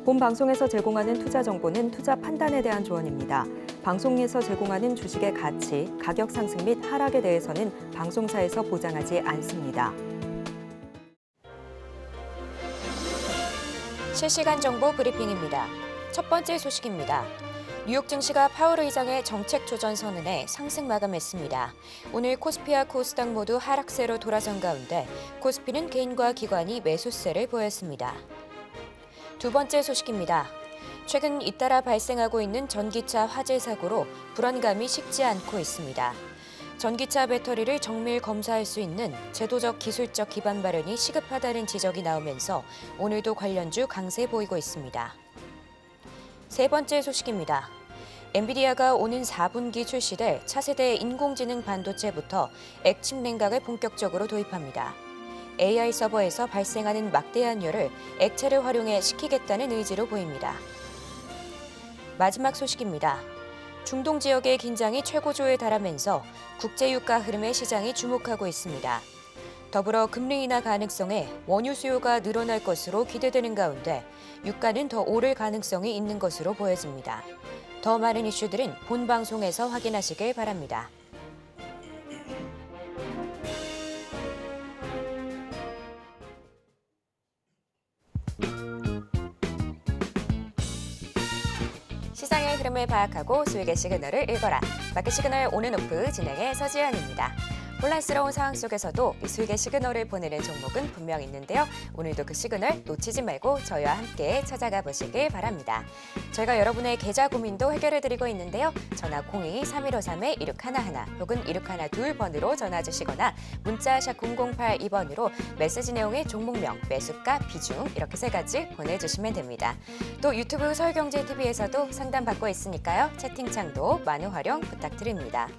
본 방송에서 제공하는 투자 정보는 투자 판단에 대한 조언입니다. 방송에서 제공하는 주식의 가치, 가격 상승 및 하락에 대해서는 방송사에서 보장하지 않습니다. 실시간 정보 브리핑입니다. 첫 번째 소식입니다. 뉴욕 증시가 파월 의장의 정책 조정 선언에 상승 마감했습니다. 오늘 코스피와 코스닥 모두 하락세로 돌아선 가운데 코스피는 개인과 기관이 매수세를 보였습니다. 두 번째 소식입니다. 최근 잇따라 발생하고 있는 전기차 화재 사고로 불안감이 식지 않고 있습니다. 전기차 배터리를 정밀 검사할 수 있는 제도적 기술적 기반 마련이 시급하다는 지적이 나오면서 오늘도 관련주 강세 보이고 있습니다. 세 번째 소식입니다. 엔비디아가 오는 4분기 출시될 차세대 인공지능 반도체부터 액침 냉각을 본격적으로 도입합니다. AI 서버에서 발생하는 막대한 열을 액체를 활용해 식히겠다는 의지로 보입니다. 마지막 소식입니다. 중동 지역의 긴장이 최고조에 달하면서 국제유가 흐름에 시장이 주목하고 있습니다. 더불어 금리 인하 가능성에 원유 수요가 늘어날 것으로 기대되는 가운데 유가는 더 오를 가능성이 있는 것으로 보여집니다. 더 많은 이슈들은 본 방송에서 확인하시길 바랍니다. 시장의 흐름을 파악하고 수익의 시그널을 읽어라. 마켓 시그널 온앤오프 진행의 서지현입니다. 혼란스러운 상황 속에서도 수익의 시그널을 보내는 종목은 분명 있는데요. 오늘도 그 시그널 놓치지 말고 저희와 함께 찾아가 보시길 바랍니다. 저희가 여러분의 계좌 고민도 해결해드리고 있는데요. 전화 02-3153-1611 혹은 1612번으로 전화 주시거나 문자 샵 0082번으로 메시지 내용의 종목명, 매수가, 비중 이렇게 세 가지 보내주시면 됩니다. 또 유튜브 서울경제TV에서도 상담 받고 있으니까요. 채팅창도 많은 활용 부탁드립니다.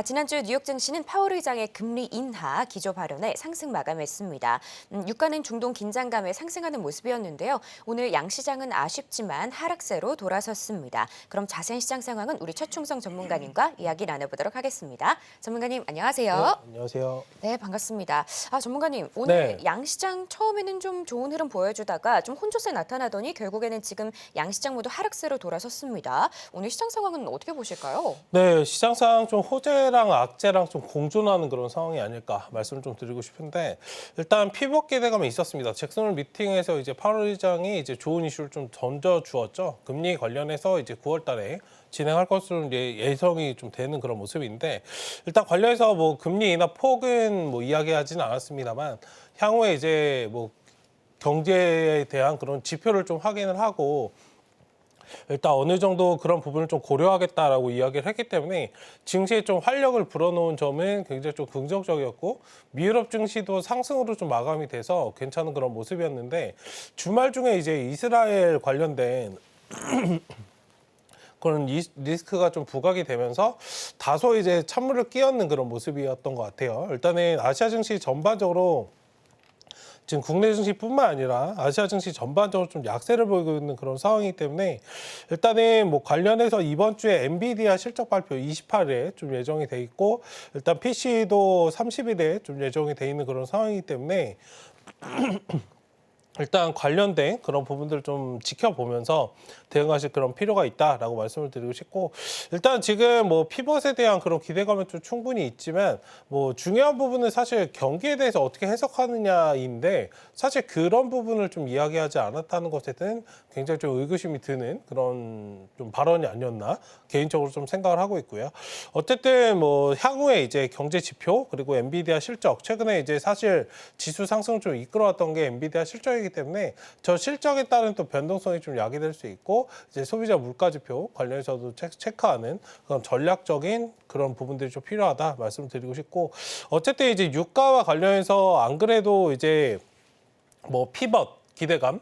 지난주 뉴욕 증시는 파월 의장의 금리 인하 기조 발언에 상승 마감했습니다. 유가는 중동 긴장감에 상승하는 모습이었는데요. 오늘 양시장은 아쉽지만 하락세로 돌아섰습니다. 그럼 자세한 시장 상황은 우리 최충성 전문가님과 이야기 나눠보도록 하겠습니다. 전문가님 안녕하세요. 네, 안녕하세요. 네, 반갑습니다. 전문가님 오늘 네. 양시장 처음에는 좀 좋은 흐름 보여주다가 좀 혼조세 나타나더니 결국에는 지금 양시장 모두 하락세로 돌아섰습니다. 오늘 시장 상황은 어떻게 보실까요? 네, 시장 상황 좀 호재랑 악재랑 좀 공존하는 그런 상황이 아닐까 말씀을 좀 드리고 싶은데 일단 피벗 기대감이 있었습니다. 잭슨홀 미팅에서 이제 파월 의장이 이제 좋은 이슈를 좀 던져 주었죠. 금리 관련해서 이제 9월달에 진행할 것으로 이제 예상이 좀 되는 그런 모습인데 일단 관련해서 뭐 금리 인하 폭은 뭐 이야기하지는 않았습니다만 향후에 이제 뭐 경제에 대한 그런 지표를 좀 확인을 하고 일단 어느 정도 그런 부분을 좀 고려하겠다라고 이야기를 했기 때문에 증시에 좀 활력을 불어넣은 점은 굉장히 좀 긍정적이었고 미유럽 증시도 상승으로 좀 마감이 돼서 괜찮은 그런 모습이었는데 주말 중에 이제 이스라엘 관련된 그런 리스크가 좀 부각이 되면서 다소 이제 찬물을 끼얹는 그런 모습이었던 것 같아요. 일단은 아시아 증시 전반적으로 지금 국내 증시뿐만 아니라 아시아 증시 전반적으로 좀 약세를 보이고 있는 그런 상황이기 때문에 일단은 뭐 관련해서 이번 주에 엔비디아 실적 발표 28일에 좀 예정이 돼 있고 일단 PC도 30일에 좀 예정이 돼 있는 그런 상황이기 때문에 일단 관련된 그런 부분들을 좀 지켜보면서 대응하실 그런 필요가 있다라고 말씀을 드리고 싶고 일단 지금 뭐 피벗에 대한 그런 기대감은 좀 충분히 있지만 뭐 중요한 부분은 사실 경기에 대해서 어떻게 해석하느냐인데 사실 그런 부분을 좀 이야기하지 않았다는 것에 대한 굉장히 좀 의구심이 드는 그런 좀 발언이 아니었나 개인적으로 좀 생각을 하고 있고요. 어쨌든 뭐 향후에 이제 경제 지표 그리고 엔비디아 실적 최근에 이제 사실 지수 상승을 좀 이끌어왔던 게 엔비디아 실적이기 때문에 저 실적에 따른 또 변동성이 좀 야기될 수 있고 이제 소비자 물가 지표 관련해서도 체크하는 그런 전략적인 그런 부분들이 좀 필요하다 말씀드리고 싶고 어쨌든 이제 유가와 관련해서 안 그래도 이제 뭐 피벗 기대감이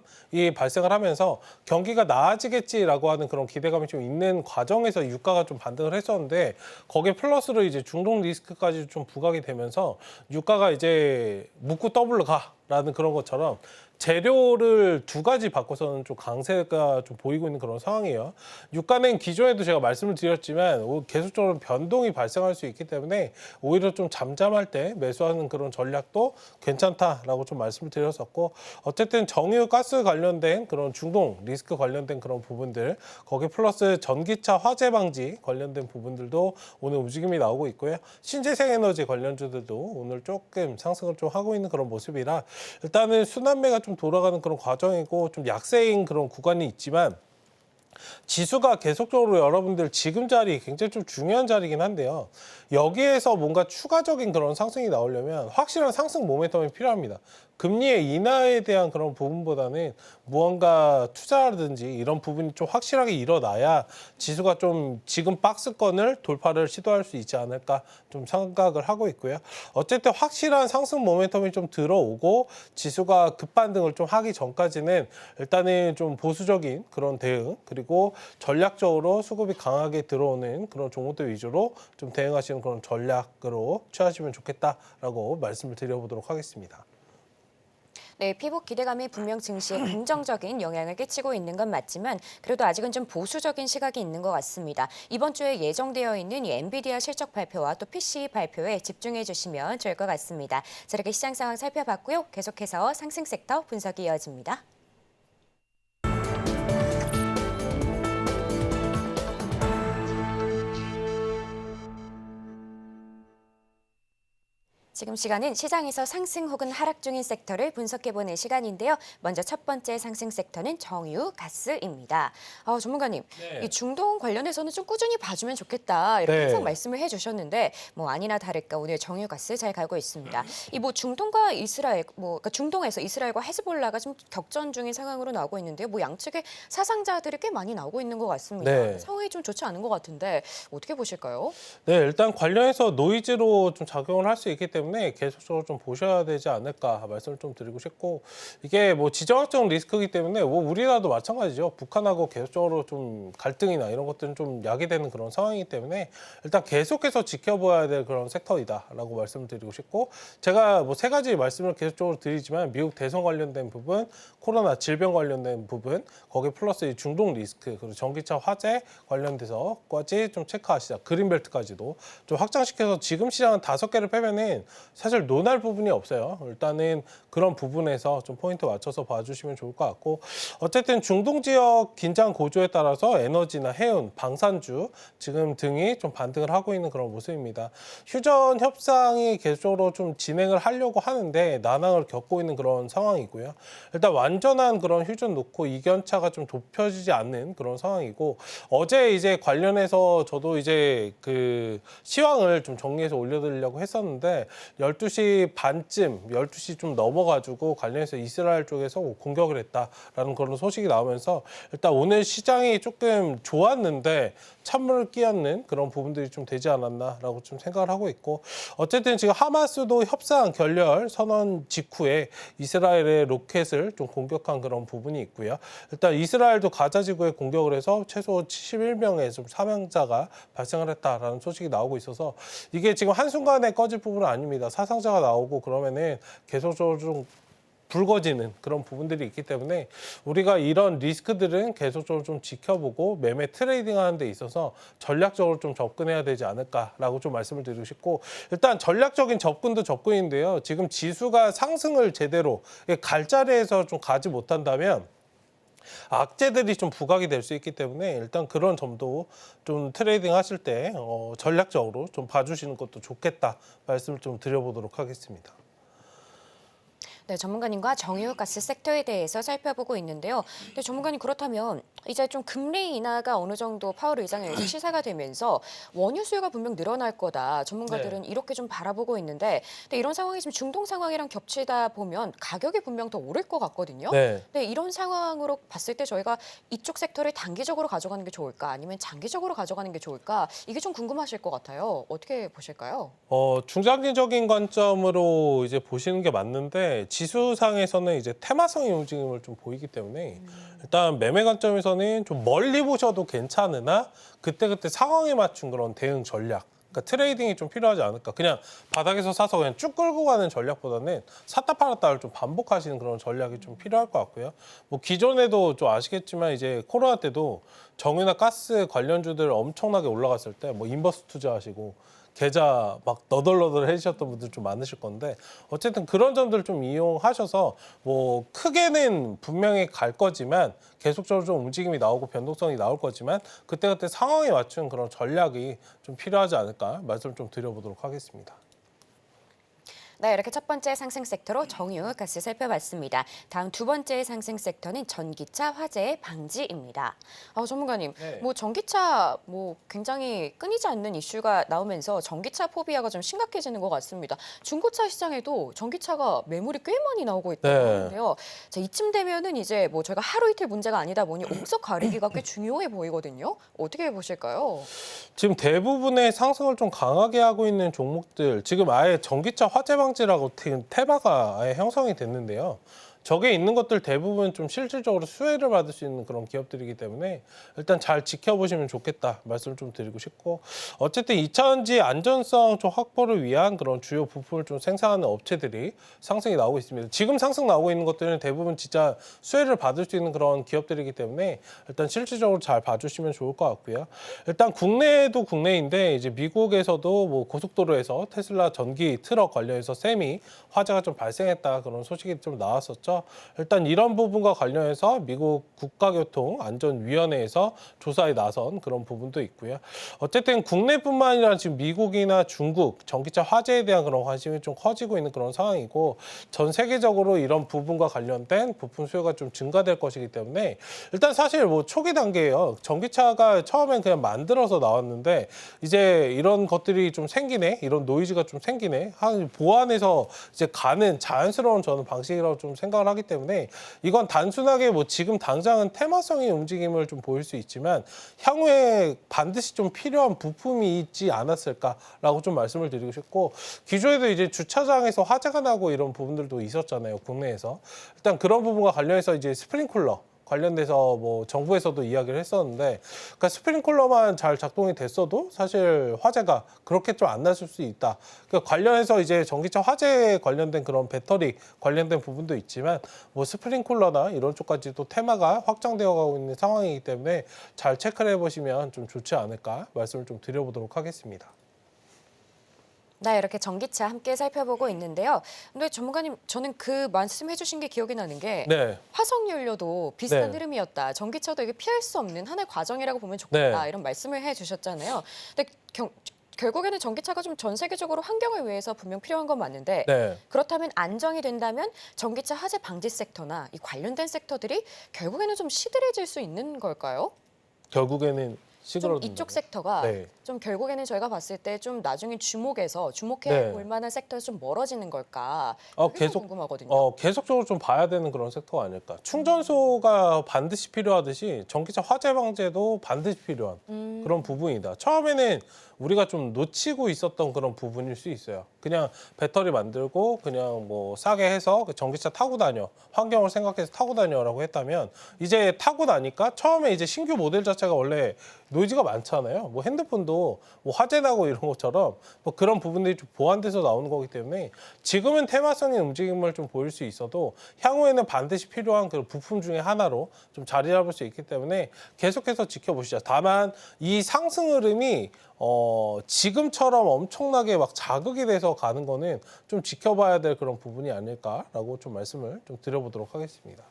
발생을 하면서 경기가 나아지겠지라고 하는 그런 기대감이 좀 있는 과정에서 유가가 좀 반등을 했었는데 거기에 플러스로 이제 중동 리스크까지 좀 부각이 되면서 유가가 이제 묻고 더블로 가 라는 그런 것처럼 재료를 두 가지 바꿔서는 좀 강세가 좀 보이고 있는 그런 상황이에요. 유가는 기존에도 제가 말씀을 드렸지만 계속적으로 변동이 발생할 수 있기 때문에 오히려 좀 잠잠할 때 매수하는 그런 전략도 괜찮다라고 좀 말씀을 드렸었고, 어쨌든 정유 가스 관련된 그런 중동 리스크 관련된 그런 부분들, 거기 플러스 전기차 화재 방지 관련된 부분들도 오늘 움직임이 나오고 있고요. 신재생 에너지 관련주들도 오늘 조금 상승을 좀 하고 있는 그런 모습이라 일단은 순환매가 좀 돌아가는 그런 과정이고 좀 약세인 그런 구간이 있지만, 지수가 계속적으로 여러분들 지금 자리 굉장히 좀 중요한 자리긴 한데요. 여기에서 뭔가 추가적인 그런 상승이 나오려면 확실한 상승 모멘텀이 필요합니다. 금리의 인하에 대한 그런 부분보다는 무언가 투자라든지 이런 부분이 좀 확실하게 일어나야 지수가 좀 지금 박스권을 돌파를 시도할 수 있지 않을까 좀 생각을 하고 있고요. 어쨌든 확실한 상승 모멘텀이 좀 들어오고 지수가 급반등을 좀 하기 전까지는 일단은 좀 보수적인 그런 대응, 그리고 전략적으로 수급이 강하게 들어오는 그런 종목들 위주로 좀 대응하시는 그런 전략으로 취하시면 좋겠다라고 말씀을 드려보도록 하겠습니다. 네, 피복 기대감이 분명 증시에 긍정적인 영향을 끼치고 있는 건 맞지만 그래도 아직은 좀 보수적인 시각이 있는 것 같습니다. 이번 주에 예정되어 있는 이 엔비디아 실적 발표와 또 PCE 발표에 집중해 주시면 좋을 것 같습니다. 자, 이렇게 시장 상황 살펴봤고요. 계속해서 상승 섹터 분석이 이어집니다. 지금 시간은 시장에서 상승 혹은 하락 중인 섹터를 분석해보는 시간인데요. 먼저 첫 번째 상승 섹터는 정유, 가스입니다. 전문가님, 네. 이 중동 관련해서는 좀 꾸준히 봐주면 좋겠다 이렇게 네. 항상 말씀을 해주셨는데 뭐 아니나 다를까 오늘 정유, 가스 잘 가고 있습니다. 이 뭐 중동과 이스라엘, 그러니까 중동에서 이스라엘과 헤즈볼라가 좀 격전 중인 상황으로 나오고 있는데요. 뭐 양측의 사상자들이 꽤 많이 나오고 있는 것 같습니다. 네. 상황이 좀 좋지 않은 것 같은데 어떻게 보실까요? 네, 일단 관련해서 노이즈로 좀 작용을 할 수 있기 때문에 계속적으로 좀 보셔야 되지 않을까 말씀을 좀 드리고 싶고, 이게 뭐 지정학적 리스크이기 때문에 뭐 우리나라도 마찬가지죠. 북한하고 계속적으로 좀 갈등이나 이런 것들은 좀 야기되는 그런 상황이기 때문에 일단 계속해서 지켜봐야 될 그런 섹터이다라고 말씀을 드리고 싶고, 제가 뭐 세 가지 말씀을 계속적으로 드리지만 미국 대선 관련된 부분, 코로나 질병 관련된 부분, 거기 플러스 이 중동 리스크, 그리고 전기차 화재 관련돼서까지 좀 체크하시자. 그린벨트까지도 좀 확장시켜서 지금 시장은 5개를 빼면은 사실 논할 부분이 없어요. 일단은 그런 부분에서 좀 포인트 맞춰서 봐주시면 좋을 것 같고, 어쨌든 중동 지역 긴장 고조에 따라서 에너지나 해운, 방산주 지금 등이 좀 반등을 하고 있는 그런 모습입니다. 휴전 협상이 계속적으로 좀 진행을 하려고 하는데 난항을 겪고 있는 그런 상황이고요. 일단 완전한 그런 휴전 놓고 이견차가 좀 좁혀지지 않는 그런 상황이고, 어제 이제 관련해서 저도 이제 그 시황을 좀 정리해서 올려드리려고 했었는데 12시 반쯤, 12시 좀 넘어가지고 관련해서 이스라엘 쪽에서 공격을 했다라는 그런 소식이 나오면서 일단 오늘 시장이 조금 좋았는데 찬물을 끼얹는 그런 부분들이 좀 되지 않았나라고 좀 생각을 하고 있고, 어쨌든 지금 하마스도 협상 결렬 선언 직후에 이스라엘의 로켓을 좀 공격한 그런 부분이 있고요. 일단 이스라엘도 가자 지구에 공격을 해서 최소 71명의 좀 사망자가 발생을 했다라는 소식이 나오고 있어서 이게 지금 한순간에 꺼질 부분은 아닙니다. 사상자가 나오고 그러면은 계속적으로 좀 붉어지는 그런 부분들이 있기 때문에 우리가 이런 리스크들은 계속적으로 좀 지켜보고 매매 트레이딩 하는 데 있어서 전략적으로 좀 접근해야 되지 않을까라고 좀 말씀을 드리고 싶고, 일단 전략적인 접근도 접근인데요. 지금 지수가 상승을 제대로 갈 자리에서 좀 가지 못한다면 악재들이 좀 부각이 될 수 있기 때문에 일단 그런 점도 좀 트레이딩 하실 때 전략적으로 좀 봐주시는 것도 좋겠다 말씀을 좀 드려보도록 하겠습니다. 네, 전문가님과 정유 가스 섹터에 대해서 살펴보고 있는데요. 근데 전문가님 그렇다면 이제 좀 금리 인하가 어느 정도 파월 의장에 의해서 시사가 되면서 원유 수요가 분명 늘어날 거다. 전문가들은 이렇게 좀 바라보고 있는데, 근데 이런 상황이 지금 중동 상황이랑 겹치다 보면 가격이 분명 더 오를 것 같거든요. 네. 근데 이런 상황으로 봤을 때 저희가 이쪽 섹터를 단기적으로 가져가는 게 좋을까, 아니면 장기적으로 가져가는 게 좋을까, 이게 좀 궁금하실 것 같아요. 어떻게 보실까요? 중장기적인 관점으로 이제 보시는 게 맞는데, 지수상에서는 이제 테마성의 움직임을 좀 보이기 때문에 일단 매매 관점에서는 좀 멀리 보셔도 괜찮으나 그때그때 상황에 맞춘 그런 대응 전략, 그러니까 트레이딩이 좀 필요하지 않을까. 그냥 바닥에서 사서 그냥 쭉 끌고 가는 전략보다는 샀다 팔았다를 좀 반복하시는 그런 전략이 좀 필요할 것 같고요. 뭐 기존에도 좀 아시겠지만 이제 코로나 때도 정유나 가스 관련주들 엄청나게 올라갔을 때 뭐 인버스 투자하시고 계좌 막 너덜너덜 해주셨던 분들 좀 많으실 건데 어쨌든 그런 점들 좀 이용하셔서 뭐 크게는 분명히 갈 거지만 계속적으로 좀 움직임이 나오고 변동성이 나올 거지만 그때그때 상황에 맞춘 그런 전략이 좀 필요하지 않을까 말씀 좀 드려보도록 하겠습니다. 네, 이렇게 첫 번째 상승 섹터로 정유, 가스 살펴봤습니다. 다음 두 번째 상승 섹터는 전기차 화재 방지입니다. 전문가님, 네. 뭐 전기차 뭐 굉장히 끊이지 않는 이슈가 나오면서 전기차 포비아가 좀 심각해지는 것 같습니다. 중고차 시장에도 전기차가 매물이 꽤 많이 나오고 있다고 네. 하는데요. 자, 이쯤 되면은 이제 뭐 저희가 하루 이틀 문제가 아니다 보니 옥석 가리기가 꽤 중요해 보이거든요. 어떻게 보실까요? 지금 대부분의 상승을 좀 강하게 하고 있는 종목들 지금 아예 전기차 화재 방지라고 테마가 아예 형성이 됐는데요. 저게 있는 것들 대부분 좀 실질적으로 수혜를 받을 수 있는 그런 기업들이기 때문에 일단 잘 지켜보시면 좋겠다 말씀을 좀 드리고 싶고 어쨌든 2차전지 안전성 좀 확보를 위한 그런 주요 부품을 좀 생산하는 업체들이 상승이 나오고 있습니다. 지금 상승 나오고 있는 것들은 대부분 진짜 수혜를 받을 수 있는 그런 기업들이기 때문에 일단 실질적으로 잘 봐주시면 좋을 것 같고요. 일단 국내도 국내인데 이제 미국에서도 뭐 고속도로에서 테슬라 전기 트럭 관련해서 셈이 화재가 좀 발생했다 그런 소식이 좀 나왔었죠. 일단 이런 부분과 관련해서 미국 국가교통안전위원회에서 조사에 나선 그런 부분도 있고요. 어쨌든 국내뿐만 아니라 지금 미국이나 중국 전기차 화재에 대한 그런 관심이 좀 커지고 있는 그런 상황이고 전 세계적으로 이런 부분과 관련된 부품 수요가 좀 증가될 것이기 때문에 일단 사실 뭐 초기 단계예요. 전기차가 처음엔 그냥 만들어서 나왔는데 이제 이런 것들이 좀 생기네, 이런 노이즈가 좀 생기네, 보완해서 이제 가는 자연스러운 저는 방식이라고 좀 생각을 하기 때문에 이건 단순하게 뭐 지금 당장은 테마성의 움직임을 좀 보일 수 있지만 향후에 반드시 좀 필요한 부품이 있지 않았을까라고 좀 말씀을 드리고 싶고 기존에도 이제 주차장에서 화재가 나고 이런 부분들도 있었잖아요, 국내에서. 일단 그런 부분과 관련해서 이제 스프링클러 관련돼서 뭐 정부에서도 이야기를 했었는데 그러니까 스프링클러만 잘 작동이 됐어도 사실 화재가 그렇게 좀 안 났을 수 있다. 그러니까 관련해서 이제 전기차 화재 관련된 그런 배터리 관련된 부분도 있지만 뭐 스프링클러나 이런 쪽까지도 테마가 확장되어 가고 있는 상황이기 때문에 잘 체크를 해보시면 좀 좋지 않을까 말씀을 좀 드려보도록 하겠습니다. 네, 이렇게 전기차 함께 살펴보고 있는데요. 근데 전문가님, 저는 그 말씀해 주신 게 기억이 나는 게 네. 화석연료도 비슷한 네. 흐름이었다. 전기차도 이게 피할 수 없는 하나의 과정이라고 보면 좋겠다. 네. 이런 말씀을 해 주셨잖아요. 근데 결국에는 전기차가 좀 전 세계적으로 환경을 위해서 분명 필요한 건 맞는데 네. 그렇다면 안정이 된다면 전기차 화재 방지 섹터나 이 관련된 섹터들이 결국에는 좀 시들해질 수 있는 걸까요? 결국에는 좀 시끄러진다. 이쪽 섹터가 네. 좀 결국에는 저희가 봤을 때 좀 나중에 주목해 네. 볼 만한 섹터에서 좀 멀어지는 걸까? 계속 궁금하거든요. 계속적으로 좀 봐야 되는 그런 섹터가 아닐까. 충전소가 반드시 필요하듯이 전기차 화재 방제도 반드시 필요한 그런 부분이다. 처음에는 우리가 좀 놓치고 있었던 그런 부분일 수 있어요. 그냥 배터리 만들고 그냥 뭐 싸게 해서 그 전기차 타고 다녀, 환경을 생각해서 타고 다녀라고 했다면 이제 타고 나니까 처음에 이제 신규 모델 자체가 원래 노이즈가 많잖아요. 뭐 핸드폰도 뭐 화재 나고 이런 것처럼 뭐 그런 부분들이 좀 보완돼서 나오는 거기 때문에 지금은 테마성의 움직임을 좀 보일 수 있어도 향후에는 반드시 필요한 그 부품 중에 하나로 좀 자리 잡을 수 있기 때문에 계속해서 지켜보시죠. 다만 이 상승 흐름이 지금처럼 엄청나게 막 자극이 돼서 가는 거는 좀 지켜봐야 될 그런 부분이 아닐까라고 좀 말씀을 좀 드려보도록 하겠습니다.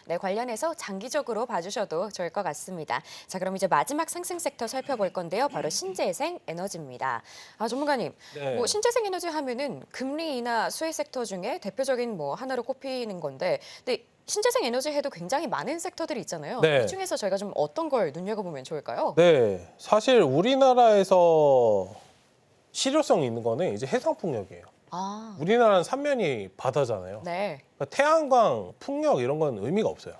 네, 관련해서 장기적으로 봐주셔도 좋을 것 같습니다. 자, 그럼 이제 마지막 상승 섹터 살펴볼 건데요. 바로 신재생 에너지입니다. 전문가님, 네. 뭐 신재생 에너지 하면은 금리 인하 수혜 섹터 중에 대표적인 뭐 하나로 꼽히는 건데, 근데 신재생 에너지 해도 굉장히 많은 섹터들이 있잖아요. 네. 이 중에서 저희가 좀 어떤 걸 눈여겨보면 좋을까요? 네, 사실 우리나라에서 실효성 있는 거는 이제 해상풍력이에요. 우리나라는 삼면이 바다잖아요. 네. 그러니까 태양광, 풍력 이런 건 의미가 없어요.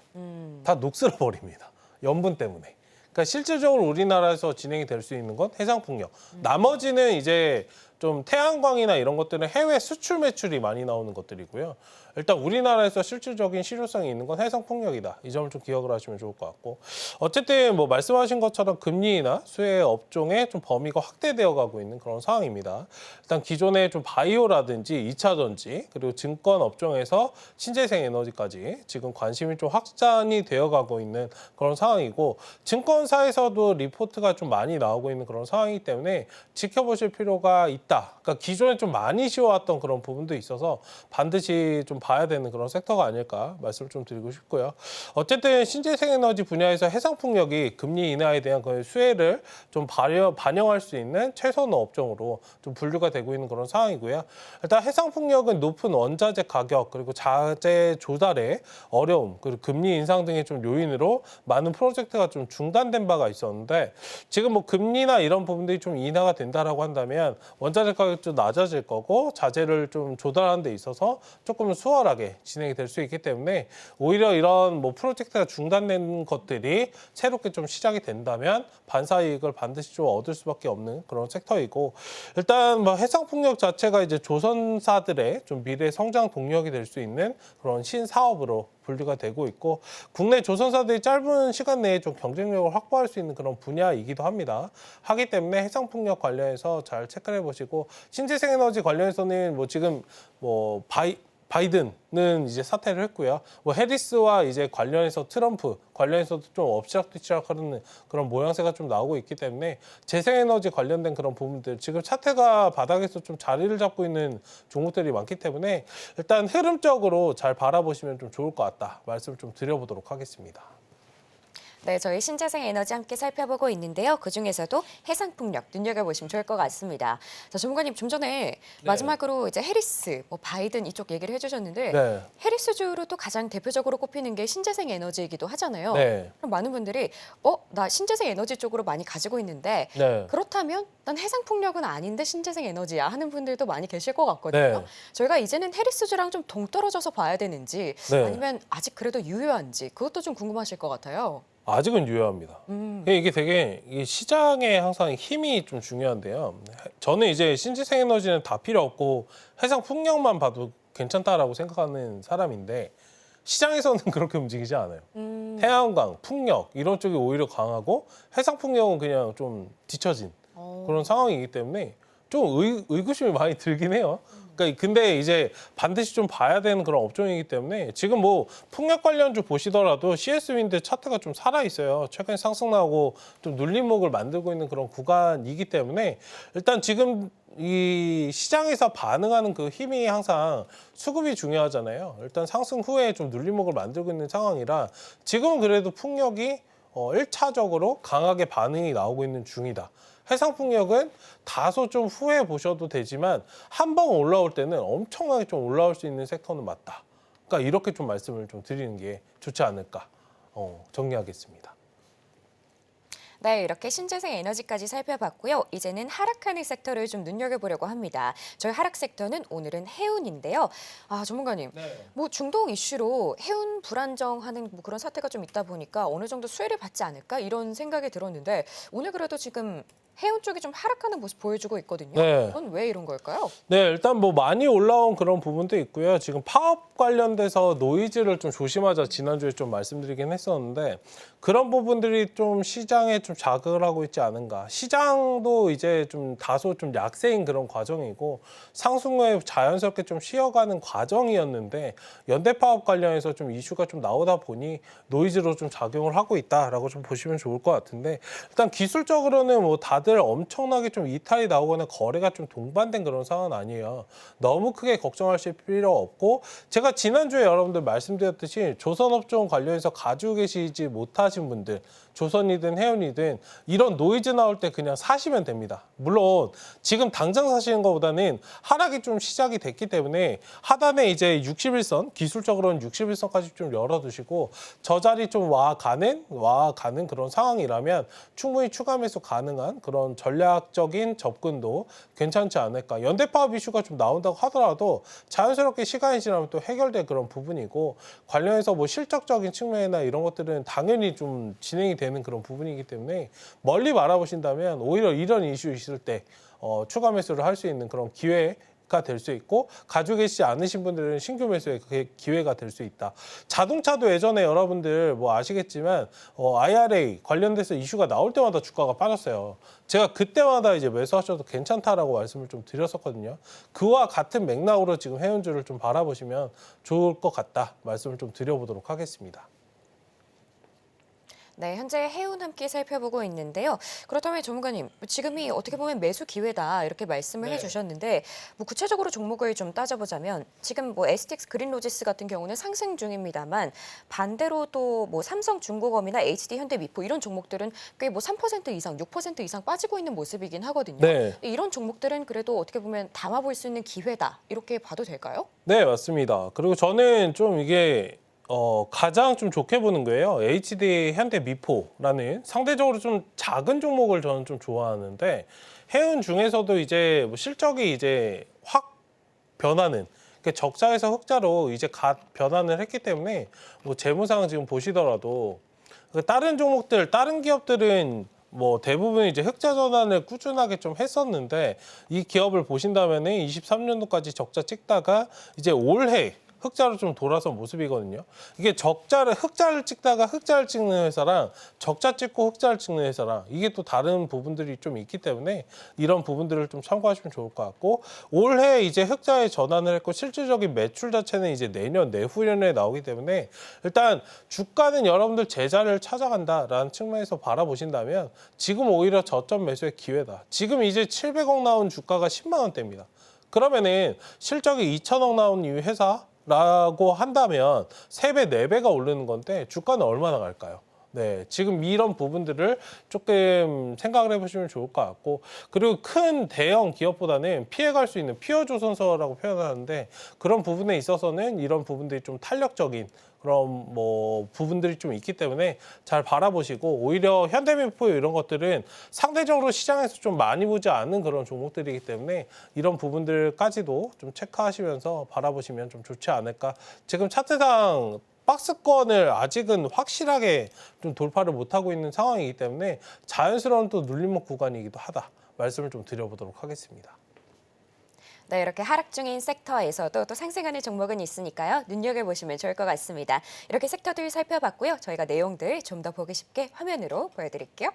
다 녹슬어 버립니다. 염분 때문에. 그러니까 실질적으로 우리나라에서 진행이 될 수 있는 건 해상풍력. 나머지는 이제 좀 태양광이나 이런 것들은 해외 수출 매출이 많이 나오는 것들이고요. 일단 우리나라에서 실질적인 실효성이 있는 건 해상풍력이다. 이 점을 좀 기억을 하시면 좋을 것 같고, 어쨌든 뭐 말씀하신 것처럼 금리나 수혜 업종의 좀 범위가 확대되어 가고 있는 그런 상황입니다. 일단 기존의 좀 바이오라든지 2차 전지 그리고 증권 업종에서 신재생 에너지까지 지금 관심이 좀 확산이 되어 가고 있는 그런 상황이고, 증권사에서도 리포트가 좀 많이 나오고 있는 그런 상황이기 때문에 지켜보실 필요가 있다. 그러니까 기존에 좀 많이 쉬어왔던 그런 부분도 있어서 반드시 좀 봐야 되는 그런 섹터가 아닐까 말씀을 좀 드리고 싶고요. 어쨌든 신재생 에너지 분야에서 해상풍력이 금리 인하에 대한 그 수혜를 좀 반영할 수 있는 최선의 업종으로 좀 분류가 되고 있는 그런 상황이고요. 일단 해상풍력은 높은 원자재 가격 그리고 자재 조달의 어려움 그리고 금리 인상 등의 좀 요인으로 많은 프로젝트가 좀 중단된 바가 있었는데, 지금 뭐 금리나 이런 부분들이 좀 인하가 된다라고 한다면 원자재 가격도 낮아질 거고 자재를 좀 조달하는 데 있어서 조금 수월하게 진행이 될 수 있기 때문에 오히려 이런 뭐 프로젝트가 중단된 것들이 새롭게 좀 시작이 된다면 반사이익을 반드시 좀 얻을 수밖에 없는 그런 섹터이고, 일단 뭐 해상풍력 자체가 이제 조선사들의 좀 미래 성장 동력이 될 수 있는 그런 신사업으로 분류가 되고 있고, 국내 조선사들이 짧은 시간 내에 좀 경쟁력을 확보할 수 있는 그런 분야이기도 합니다. 하기 때문에 해상풍력 관련해서 잘 체크를 해보시고, 신재생 에너지 관련해서는 뭐 지금 뭐 바이든은 이제 사퇴를 했고요. 뭐 해리스와 이제 관련해서 트럼프 관련해서도 좀 엎치락뒤치락하는 그런 모양새가 좀 나오고 있기 때문에 재생에너지 관련된 그런 부분들, 지금 차트가 바닥에서 좀 자리를 잡고 있는 종목들이 많기 때문에 일단 흐름적으로 잘 바라보시면 좀 좋을 것 같다 말씀을 좀 드려보도록 하겠습니다. 네, 저희 신재생 에너지 함께 살펴보고 있는데요. 그중에서도 해상풍력 눈여겨보시면 좋을 것 같습니다. 자, 전문가님 좀 전에 마지막으로 이제 해리스, 뭐 바이든 이쪽 얘기를 해주셨는데 네. 해리스주로 또 가장 대표적으로 꼽히는 게 신재생 에너지이기도 하잖아요. 네. 그럼 많은 분들이 나 신재생 에너지 쪽으로 많이 가지고 있는데 네. 그렇다면 난 해상풍력은 아닌데 신재생 에너지야 하는 분들도 많이 계실 것 같거든요. 네. 저희가 이제는 해리스주랑 좀 동떨어져서 봐야 되는지 네. 아니면 아직 그래도 유효한지 그것도 좀 궁금하실 것 같아요. 아직은 유효합니다. 이게 되게 이게 시장에 항상 힘이 좀 중요한데요. 저는 이제 신재생 에너지는 다 필요 없고 해상 풍력만 봐도 괜찮다라고 생각하는 사람인데, 시장에서는 그렇게 움직이지 않아요. 태양광, 풍력 이런 쪽이 오히려 강하고 해상 풍력은 그냥 좀 뒤처진 그런 상황이기 때문에 좀 의구심이 많이 들긴 해요. 그러니까 근데 이제 반드시 좀 봐야 되는 그런 업종이기 때문에 지금 뭐 풍력 관련주 보시더라도 CS 윈드 차트가 좀 살아 있어요. 최근에 상승 나오고 좀 눌림목을 만들고 있는 그런 구간이기 때문에 일단 지금 이 시장에서 반응하는 그 힘이 항상 수급이 중요하잖아요. 일단 상승 후에 좀 눌림목을 만들고 있는 상황이라 지금은 그래도 풍력이 1차적으로 강하게 반응이 나오고 있는 중이다. 해상풍력은 다소 좀 후에 보셔도 되지만 한 번 올라올 때는 엄청나게 좀 올라올 수 있는 섹터는 맞다. 그러니까 이렇게 좀 말씀을 좀 드리는 게 좋지 않을까 정리하겠습니다. 네, 이렇게 신재생 에너지까지 살펴봤고요. 이제는 하락하는 섹터를 좀 눈여겨보려고 합니다. 저희 하락 섹터는 오늘은 해운인데요. 전문가님, 뭐 중동 이슈로 해운 불안정하는 뭐 그런 사태가 좀 있다 보니까 어느 정도 수혜를 받지 않을까 이런 생각이 들었는데 오늘 그래도 지금 해운 쪽이 좀 하락하는 모습 보여주고 있거든요. 네. 그건 왜 이런 걸까요? 네, 일단 뭐 많이 올라온 그런 부분도 있고요. 지금 파업 관련돼서 노이즈를 좀 조심하자 지난주에 좀 말씀드리긴 했었는데, 그런 부분들이 좀 시장에 좀 자극을 하고 있지 않은가. 시장도 이제 좀 다소 좀 약세인 그런 과정이고 상승 후에 자연스럽게 좀 쉬어가는 과정이었는데, 연대 파업 관련해서 좀 이슈가 좀 나오다 보니 노이즈로 좀 작용을 하고 있다라고 좀 보시면 좋을 것 같은데, 일단 기술적으로는 뭐 다들 엄청나게 좀 이탈이 나오거나 거래가 좀 동반된 그런 상황은 아니에요. 너무 크게 걱정하실 필요 없고, 제가 지난주에 여러분들 말씀드렸듯이 조선업종 관련해서 가지고 계시지 못하신 분들, 조선이든 해운이든 이런 노이즈 나올 때 그냥 사시면 됩니다. 물론 지금 당장 사시는 것보다는 하락이 좀 시작이 됐기 때문에 하단에 이제 61선, 기술적으로는 61선까지 좀 열어두시고 저 자리 좀 와가는 그런 상황이라면 충분히 추가 매수 가능한 그런 전략적인 접근도 괜찮지 않을까. 연대 파업 이슈가 좀 나온다고 하더라도 자연스럽게 시간이 지나면 또 해결될 그런 부분이고, 관련해서 뭐 실적적인 측면이나 이런 것들은 당연히 좀 진행이 되는 그런 부분이기 때문에 멀리 바라보신다면 오히려 이런 이슈 있을 때 추가 매수를 할 수 있는 그런 기회 가 될 수 있고 가지고 계시지 않으신 분들은 신규 매수의 기회가 될 수 있다. 자동차도 예전에 여러분들 뭐 아시겠지만 IRA 관련돼서 이슈가 나올 때마다 주가가 빠졌어요. 제가 그때마다 이제 매수하셔도 괜찮다라고 말씀을 좀 드렸었거든요. 그와 같은 맥락으로 지금 해운주를 좀 바라보시면 좋을 것 같다 말씀을 좀 드려보도록 하겠습니다. 네, 현재 해운 함께 살펴보고 있는데요. 그렇다면 전문가님, 지금이 어떻게 보면 매수 기회다 이렇게 말씀을 해주셨는데 뭐 구체적으로 종목을 좀 따져보자면 지금 뭐 STX 그린로지스 같은 경우는 상승 중입니다만 반대로 또 뭐 삼성중공업이나 HD 현대미포 이런 종목들은 꽤 뭐 3% 이상, 6% 이상 빠지고 있는 모습이긴 하거든요. 네. 이런 종목들은 그래도 어떻게 보면 담아볼 수 있는 기회다 이렇게 봐도 될까요? 네, 맞습니다. 그리고 저는 좀 이게 가장 좀 좋게 보는 거예요. HD 현대미포라는 상대적으로 좀 작은 종목을 저는 좀 좋아하는데 해운 중에서도 이제 뭐 실적이 이제 확 변하는 그러니까 적자에서 흑자로 이제 변환을 했기 때문에 뭐 재무상 지금 보시더라도 다른 종목들, 다른 기업들은 뭐 대부분 이제 흑자 전환을 꾸준하게 좀 했었는데 이 기업을 보신다면은 23년도까지 적자 찍다가 이제 올해 흑자로 좀 돌아선 모습이거든요. 이게 흑자를 찍다가 흑자를 찍는 회사랑 적자 찍고 흑자를 찍는 회사랑 이게 또 다른 부분들이 좀 있기 때문에 이런 부분들을 좀 참고하시면 좋을 것 같고 올해 이제 흑자에 전환을 했고 실질적인 매출 자체는 이제 내년, 내후년에 나오기 때문에 일단 주가는 여러분들 제자리를 찾아간다라는 측면에서 바라보신다면 지금 오히려 저점 매수의 기회다. 지금 이제 700억 나온 주가가 10만 원대입니다. 그러면은 실적이 2천억 나온 이 회사라고 한다면 3배, 4배가 오르는 건데 주가는 얼마나 갈까요? 네, 지금 이런 부분들을 조금 생각을 해보시면 좋을 것 같고 그리고 큰 대형 기업보다는 피해갈 수 있는 피어조선소라고 표현하는데 그런 부분에 있어서는 이런 부분들이 좀 탄력적인 그런 뭐 부분들이 좀 있기 때문에 잘 바라보시고 오히려 현대미포 이런 것들은 상대적으로 시장에서 좀 많이 보지 않는 그런 종목들이기 때문에 이런 부분들까지도 좀 체크하시면서 바라보시면 좀 좋지 않을까. 지금 차트상 박스권을 아직은 확실하게 좀 돌파를 못하고 있는 상황이기 때문에 자연스러운 또 눌림목 구간이기도 하다 말씀을 좀 드려보도록 하겠습니다. 네, 이렇게 하락 중인 섹터에서도 또 상승하는 종목은 있으니까요. 눈여겨보시면 좋을 것 같습니다. 이렇게 섹터들 살펴봤고요. 저희가 내용들 좀 더 보기 쉽게 화면으로 보여드릴게요.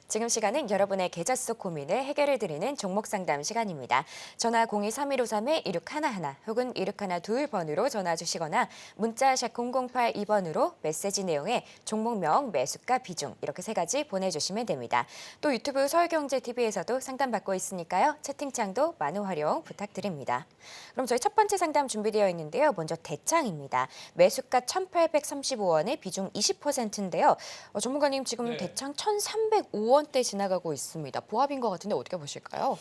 지금 시간은 여러분의 계좌 속 고민을 해결해 드리는 종목 상담 시간입니다. 전화 023153-1611 혹은 1612번으로 전화 주시거나 문자 샵 0082번으로 메시지 내용에 종목명, 매수가, 비중 이렇게 3가지 보내주시면 됩니다. 또 유튜브 서울경제TV에서도 상담받고 있으니까요. 채팅창도 많은 활용 부탁드립니다. 그럼 저희 첫 번째 상담 준비되어 있는데요. 먼저 대창입니다. 매수가 1,835원에 비중 20%인데요. 전문가님 지금 대창 1,305원대 지나가고 있습니다. 보합인 것 같은데 어떻게 보실까요?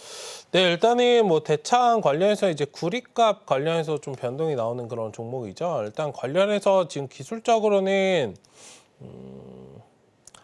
네, 일단은 뭐 대창 관련해서 이제 구리값 관련해서 좀 변동이 나오는 그런 종목이죠. 일단 관련해서 지금 기술적으로는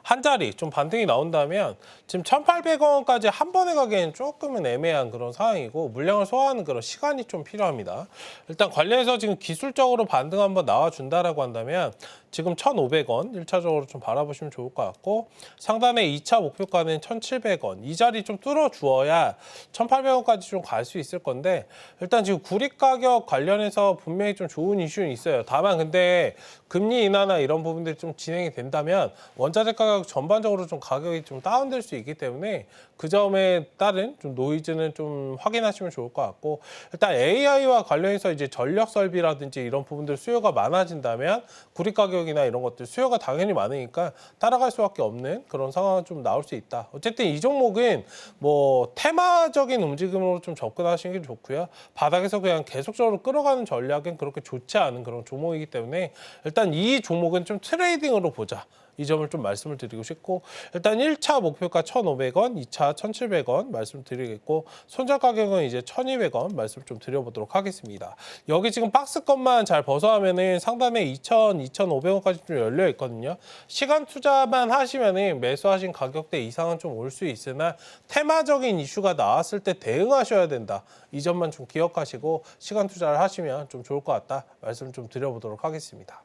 한 자리 좀 반등이 나온다면 지금 1,800원까지 한 번에 가기에는 조금은 애매한 그런 상황이고 물량을 소화하는 그런 시간이 좀 필요합니다. 일단 관련해서 지금 기술적으로 반등 한번 나와준다라고 한다면 지금 1,500원 1차적으로 좀 바라보시면 좋을 것 같고 상단의 2차 목표가는 1,700원. 이 자리 좀 뚫어주어야 1,800원까지 좀 갈 수 있을 건데 일단 지금 구리 가격 관련해서 분명히 좀 좋은 이슈는 있어요. 다만 근데 금리 인하나 이런 부분들이 좀 진행이 된다면 원자재 가격 전반적으로 좀 가격이 좀 다운될 수 있기 때문에 그 점에 따른 좀 노이즈는 좀 확인하시면 좋을 것 같고 일단 AI와 관련해서 이제 전력 설비라든지 이런 부분들 수요가 많아진다면 구리 가격이나 이런 것들 수요가 당연히 많으니까 따라갈 수밖에 없는 그런 상황은 좀 나올 수 있다. 어쨌든 이 종목은 뭐 테마적인 움직임으로 좀 접근하시는 게 좋고요. 바닥에서 그냥 계속적으로 끌어가는 전략은 그렇게 좋지 않은 그런 종목이기 때문에 일단 이 종목은 좀 트레이딩으로 보자. 이 점을 좀 말씀을 드리고 싶고 일단 1차 목표가 1,500원, 2차 1,700원 말씀드리겠고 손절 가격은 이제 1,200원 말씀 좀 드려보도록 하겠습니다. 여기 지금 박스권만 잘 벗어나면은 상단에 2,000, 2,500원까지 좀 열려 있거든요. 시간 투자만 하시면은 매수하신 가격대 이상은 좀 올 수 있으나 테마적인 이슈가 나왔을 때 대응하셔야 된다. 이 점만 좀 기억하시고 시간 투자를 하시면 좀 좋을 것 같다. 말씀 좀 드려보도록 하겠습니다.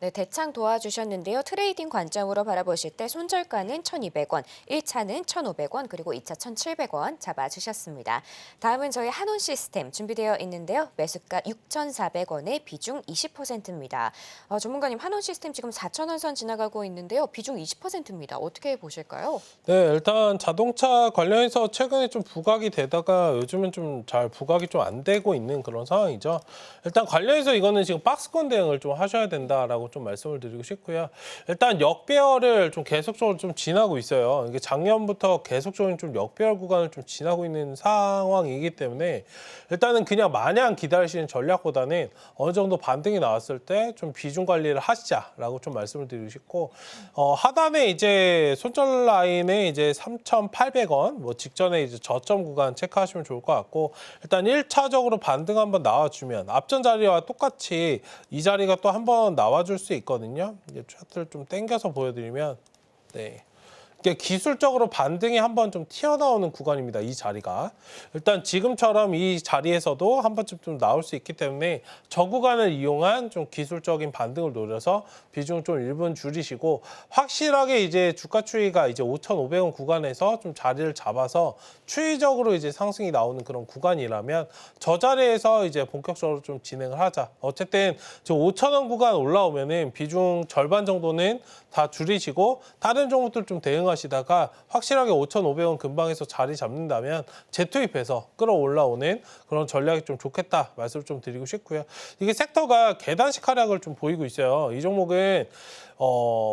네, 대창 도와주셨는데요. 트레이딩 관점으로 바라보실 때 손절가는 1,200원, 1차는 1,500원, 그리고 2차 1,700원 잡아주셨습니다. 다음은 저희 한온 시스템 준비되어 있는데요. 매수가 6,400원에 비중 20%입니다. 전문가님, 한온 시스템 지금 4,000원 선 지나가고 있는데요. 비중 20%입니다. 어떻게 보실까요? 네, 일단 자동차 관련해서 최근에 좀 부각이 되다가 요즘은 좀 잘 부각이 좀 안 되고 있는 그런 상황이죠. 일단 관련해서 이거는 지금 박스권 대응을 좀 하셔야 된다라고 좀 말씀을 드리고 싶고요. 일단 역배열을 좀 계속적으로 좀 지나고 있어요. 이게 작년부터 계속적인 좀 역배열 구간을 좀 지나고 있는 상황이기 때문에 일단은 그냥 마냥 기다리시는 전략보다는 어느 정도 반등이 나왔을 때 좀 비중 관리를 하시자라고 좀 말씀을 드리고 싶고 하단에 이제 손절 라인에 이제 3,800원 뭐 직전에 이제 저점 구간 체크하시면 좋을 것 같고 일단 1차적으로 반등 한번 나와주면 앞전 자리와 똑같이 이 자리가 또 한번 나와줄 수 있거든요. 이제 차트를 좀 당겨서 보여드리면 네. 이게 기술적으로 반등이 한번 좀 튀어나오는 구간입니다. 이 자리가. 일단 지금처럼 이 자리에서도 한 번쯤 좀 나올 수 있기 때문에 저 구간을 이용한 좀 기술적인 반등을 노려서 비중 좀 일부분 줄이시고 확실하게 이제 주가 추이가 이제 5,500원 구간에서 좀 자리를 잡아서 추이적으로 이제 상승이 나오는 그런 구간이라면 저 자리에서 이제 본격적으로 좀 진행을 하자. 어쨌든 저 5,000원 구간 올라오면은 비중 절반 정도는 다 줄이시고 다른 종목들 좀 대응하시다가 확실하게 5,500원 근방에서 자리 잡는다면 재투입해서 끌어올라오는 그런 전략이 좀 좋겠다 말씀을 좀 드리고 싶고요. 이게 섹터가 계단식 하락을 좀 보이고 있어요. 이 종목은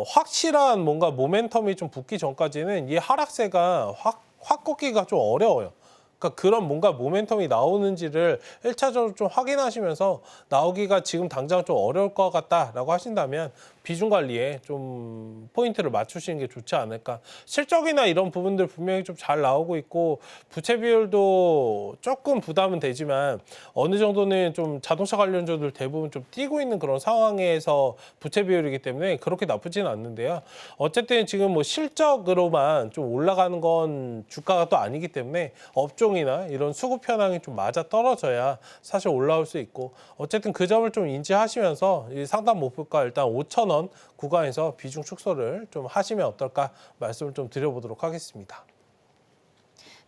확실한 뭔가 모멘텀이 좀 붙기 전까지는 이 하락세가 확 꺾기가 좀 어려워요. 그러니까 그런 뭔가 모멘텀이 나오는지를 1차적으로 좀 확인하시면서 나오기가 지금 당장 좀 어려울 것 같다라고 하신다면 비중 관리에 좀 포인트를 맞추시는 게 좋지 않을까. 실적이나 이런 부분들 분명히 좀 잘 나오고 있고 부채 비율도 조금 부담은 되지만 어느 정도는 좀 자동차 관련주들 대부분 좀 뛰고 있는 그런 상황에서 부채 비율이기 때문에 그렇게 나쁘지는 않는데요. 어쨌든 지금 뭐 실적으로만 좀 올라가는 건 주가가 또 아니기 때문에 업종이나 이런 수급 현황이 좀 맞아 떨어져야 사실 올라올 수 있고 어쨌든 그 점을 좀 인지하시면서 이 상단 목표가 일단 5,000원 구간에서 비중 축소를 좀 하시면 어떨까 말씀을 좀 드려보도록 하겠습니다.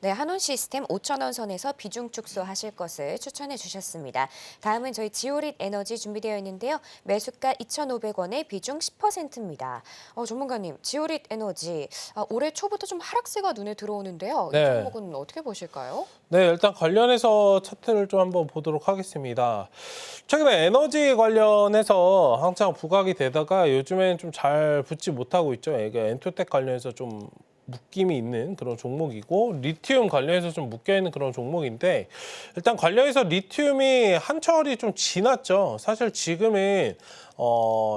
네, 한온 시스템 5,000원 선에서 비중 축소하실 것을 추천해 주셨습니다. 다음은 저희 지오릿 에너지 준비되어 있는데요. 매수가 2,500원에 비중 10%입니다. 전문가님, 지오릿 에너지 올해 초부터 좀 하락세가 눈에 들어오는데요. 이 네. 종목은 어떻게 보실까요? 네, 일단 관련해서 차트를 좀 한번 보도록 하겠습니다. 최근에 에너지 관련해서 한창 부각이 되다가 요즘엔 좀 잘 붙지 못하고 있죠. 이게 엔토텍 관련해서 좀 묶임이 있는 그런 종목이고 리튬 관련해서 좀 묶여있는 그런 종목인데 일단 관련해서 리튬이 한철이 좀 지났죠. 사실 지금은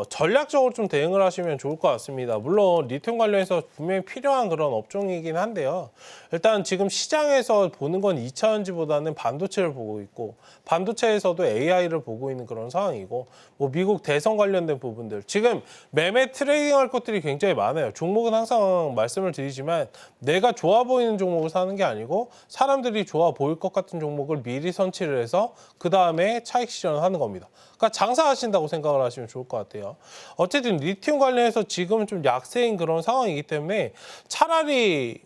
전략적으로 좀 대응을 하시면 좋을 것 같습니다. 물론 리튬 관련해서 분명히 필요한 그런 업종이긴 한데요. 일단 지금 시장에서 보는 건 2차전지보다는 반도체를 보고 있고 반도체에서도 AI를 보고 있는 그런 상황이고 뭐 미국 대선 관련된 부분들 지금 매매 트레이딩할 것들이 굉장히 많아요. 종목은 항상 말씀을 드리지만 내가 좋아 보이는 종목을 사는 게 아니고 사람들이 좋아 보일 것 같은 종목을 미리 선취를 해서 그 다음에 차익 실현을 하는 겁니다. 그러니까 장사하신다고 생각을 하시면 생각하시면 좋을 것 같아요. 어쨌든 리튬 관련해서 지금은 좀 약세인 그런 상황이기 때문에 차라리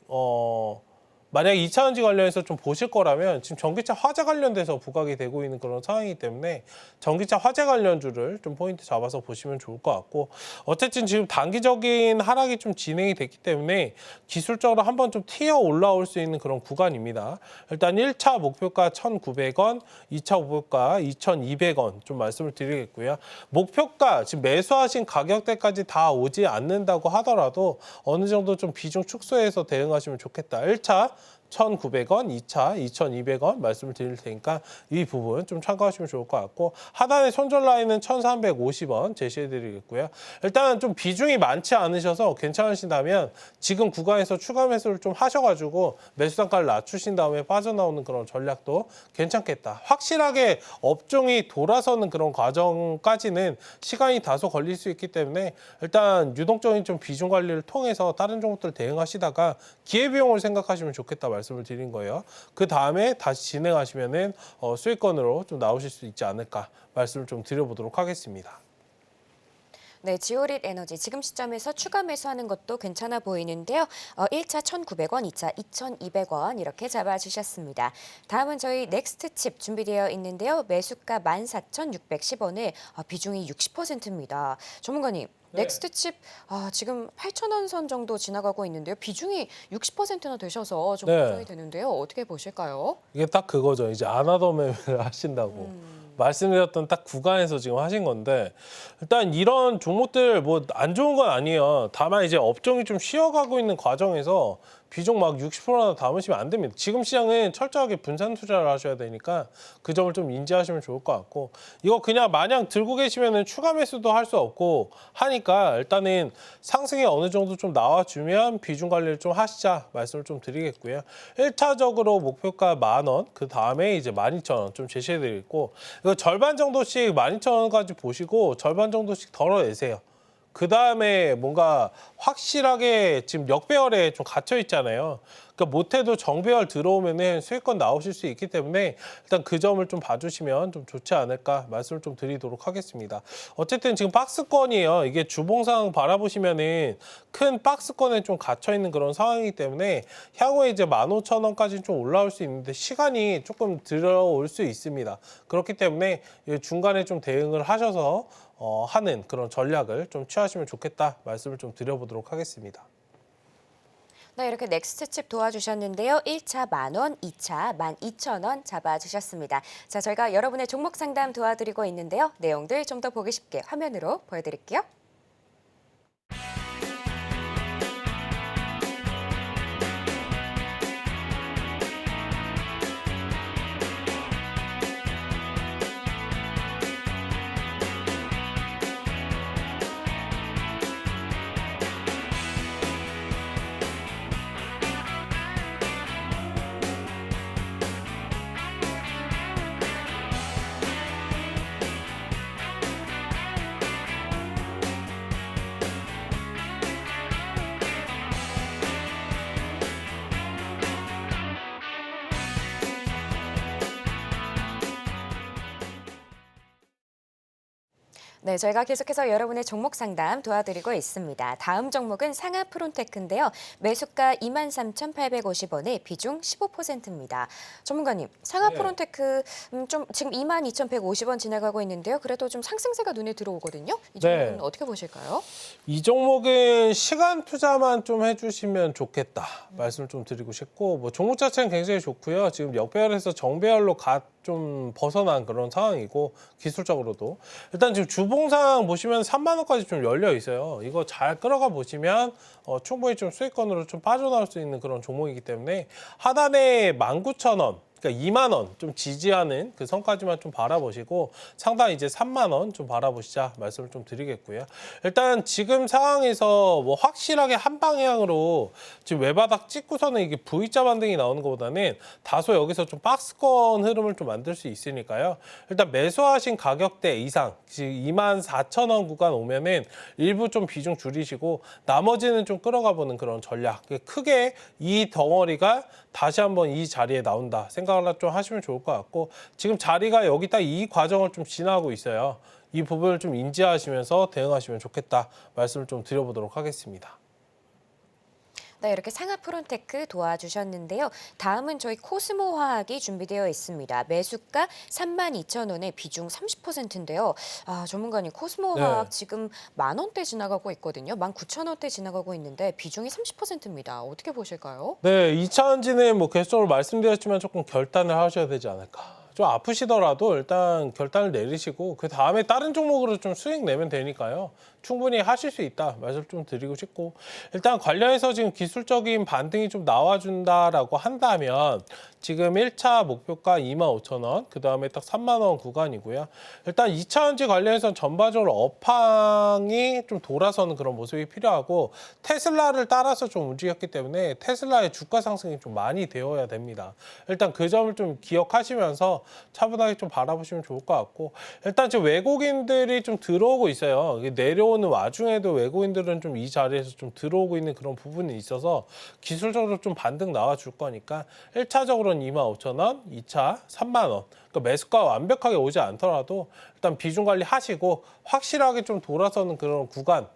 만약 2차전지 관련해서 좀 보실 거라면 지금 전기차 화재 관련돼서 부각이 되고 있는 그런 상황이기 때문에 전기차 화재 관련주를 좀 포인트 잡아서 보시면 좋을 것 같고, 어쨌든 지금 단기적인 하락이 좀 진행이 됐기 때문에 기술적으로 한번 좀 튀어 올라올 수 있는 그런 구간입니다. 일단 1차 목표가 1,900원, 2차 목표가 2,200원 좀 말씀을 드리겠고요. 목표가 지금 매수하신 가격대까지 다 오지 않는다고 하더라도 어느 정도 좀 비중 축소해서 대응하시면 좋겠다. 1차 1,900원, 2차 2,200원 말씀을 드릴 테니까 이 부분 좀 참고하시면 좋을 것 같고, 하단의 손절 라인은 1,350원 제시해 드리겠고요. 일단 좀 비중이 많지 않으셔서 괜찮으신다면 지금 구간에서 추가 매수를 좀 하셔가지고 매수 단가를 낮추신 다음에 빠져나오는 그런 전략도 괜찮겠다. 확실하게 업종이 돌아서는 그런 과정까지는 시간이 다소 걸릴 수 있기 때문에 일단 유동적인 좀 비중 관리를 통해서 다른 종목들 대응하시다가 기회비용을 생각하시면 좋겠다 말씀을 드린 거예요. 그 다음에 다시 진행하시면은 수익권으로 좀 나오실 수 있지 않을까 말씀을 좀 드려보도록 하겠습니다. 네, 지오릿 에너지 지금 시점에서 추가 매수하는 것도 괜찮아 보이는데요. 1차 1,900원, 2차 2,200원 이렇게 잡아주셨습니다. 다음은 저희 넥스트칩 준비되어 있는데요. 매수가 14,610원에 비중이 60%입니다. 전문가님, 네. 넥스트칩 지금 8,000원 선 정도 지나가고 있는데요. 비중이 60%나 되셔서 좀 네. 걱정이 되는데요. 어떻게 보실까요? 이게 딱 그거죠. 이제 안하던 매매를 하신다고. 말씀드렸던 딱 구간에서 지금 하신 건데, 일단 이런 종목들 뭐 안 좋은 건 아니에요. 다만 이제 업종이 좀 쉬어가고 있는 과정에서 비중 막 60%나 담으시면 안 됩니다. 지금 시장은 철저하게 분산 투자를 하셔야 되니까 그 점을 좀 인지하시면 좋을 것 같고, 이거 그냥 마냥 들고 계시면은 추가 매수도 할 수 없고 하니까 일단은 상승이 어느 정도 좀 나와주면 비중 관리를 좀 하시자 말씀을 좀 드리겠고요. 1차적으로 목표가 10,000원, 그 다음에 이제 12,000원 좀 제시해 드리고, 이거 절반 정도씩 12,000원까지 보시고 절반 정도씩 덜어내세요. 그 다음에 뭔가 확실하게 지금 역배열에 좀 갇혀 있잖아요. 그러니까 못해도 정배열 들어오면은 수익권 나오실 수 있기 때문에 일단 그 점을 좀 봐주시면 좀 좋지 않을까 말씀을 좀 드리도록 하겠습니다. 어쨌든 지금 박스권이에요. 이게 주봉상 바라보시면은 큰 박스권에 좀 갇혀 있는 그런 상황이기 때문에 향후에 이제 15,000원까지 좀 올라올 수 있는데 시간이 조금 들어올 수 있습니다. 그렇기 때문에 중간에 좀 대응을 하셔서 하는 그런 전략을 좀 취하시면 좋겠다 말씀을 좀 드려보도록 하겠습니다. 네, 이렇게 넥스트칩 도와주셨는데요. 1차 10,000원, 2차 12,000원 잡아주셨습니다. 자, 저희가 여러분의 종목 상담 도와드리고 있는데요. 내용들 좀 더 보기 쉽게 화면으로 보여드릴게요. 네, 저희가 계속해서 여러분의 종목 상담 도와드리고 있습니다. 다음 종목은 상하 프론테크인데요. 매수가 23,850원에 비중 15%입니다. 전문가님, 상하 네. 프론테크 좀 지금 22,150원 지나가고 있는데요. 그래도 좀 상승세가 눈에 들어오거든요. 이 종목은 네. 어떻게 보실까요? 이 종목은 시간 투자만 좀 해주시면 좋겠다 말씀을 좀 드리고 싶고, 뭐 종목 자체는 굉장히 좋고요. 지금 역배열에서 정배열로 좀 벗어난 그런 상황이고, 기술적으로도 일단 지금 주봉상 보시면 3만 원까지 좀 열려 있어요. 이거 잘 끌어가 보시면 충분히 좀 수익권으로 좀 빠져나올 수 있는 그런 종목이기 때문에 하단에 19,000원, 그러니까 2만 원 좀 지지하는 그 선까지만 좀 바라보시고, 상단 이제 3만 원 좀 바라보시자 말씀을 좀 드리겠고요. 일단 지금 상황에서 뭐 확실하게 한 방향으로 지금 외바닥 찍고서는 이게 V자 반등이 나오는 것보다는 다소 여기서 좀 박스권 흐름을 좀 만들 수 있으니까요. 일단 매수하신 가격대 이상, 지금 24,000원 구간 오면은 일부 좀 비중 줄이시고 나머지는 좀 끌어가 보는 그런 전략. 크게 이 덩어리가 다시 한번 이 자리에 나온다 생각을 좀 하시면 좋을 것 같고, 지금 자리가 여기 딱 이 과정을 좀 지나고 있어요. 이 부분을 좀 인지하시면서 대응하시면 좋겠다 말씀을 좀 드려보도록 하겠습니다. 네, 이렇게 상하 프론테크 도와주셨는데요. 다음은 저희 코스모 화학이 준비되어 있습니다. 매수가 32,000원에 비중 30%인데요. 전문가님, 코스모 네. 화학 지금 10,000원대 지나가고 있거든요. 19,000원대 지나가고 있는데 비중이 30%입니다. 어떻게 보실까요? 네, 2차전지는 뭐 계속적으로 말씀드렸지만 조금 결단을 하셔야 되지 않을까. 좀 아프시더라도 일단 결단을 내리시고 그 다음에 다른 종목으로 좀 수익 내면 되니까요. 충분히 하실 수 있다 말씀 좀 드리고 싶고, 일단 관련해서 지금 기술적인 반등이 좀 나와준다라고 한다면 지금 1차 목표가 25,000원, 그 다음에 딱 3만 원 구간이고요. 일단 2차전지 관련해서는 전반적으로 업황이 좀 돌아서는 그런 모습이 필요하고, 테슬라를 따라서 좀 움직였기 때문에 테슬라의 주가 상승이 좀 많이 되어야 됩니다. 일단 그 점을 좀 기억하시면서 차분하게 좀 바라보시면 좋을 것 같고, 일단 지금 외국인들이 좀 들어오고 있어요. 내려오는 와중에도 외국인들은 좀 이 자리에서 좀 들어오고 있는 그런 부분이 있어서 기술적으로 좀 반등 나와줄 거니까 1차적으로는 25,000원, 2차 3만 원. 그러니까 매수가 완벽하게 오지 않더라도 일단 비중 관리하시고 확실하게 좀 돌아서는 그런 구간에서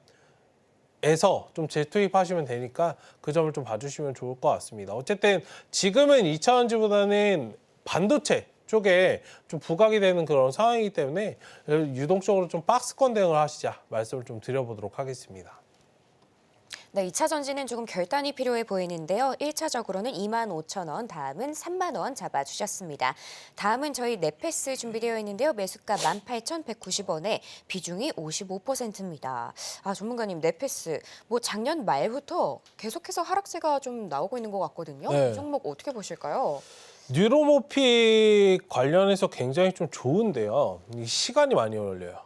좀 재투입하시면 되니까 그 점을 좀 봐주시면 좋을 것 같습니다. 어쨌든 지금은 2차전지보다는 반도체 쪽에 좀 부각이 되는 그런 상황이기 때문에 유동적으로 좀 박스권 대응을 하시자 말씀을 좀 드려보도록 하겠습니다. 네, 2차 전지는 조금 결단이 필요해 보이는데요. 1차적으로는 25,000원, 다음은 3만 원 잡아주셨습니다. 다음은 저희 네페스 준비되어 있는데요. 매수가 18,190원에 비중이 55%입니다. 전문가님, 네페스 뭐 작년 말부터 계속해서 하락세가 좀 나오고 있는 것 같거든요. 네. 이 종목 어떻게 보실까요? 뉴로모픽 관련해서 굉장히 좀 좋은데요. 이 시간이 많이 걸려요.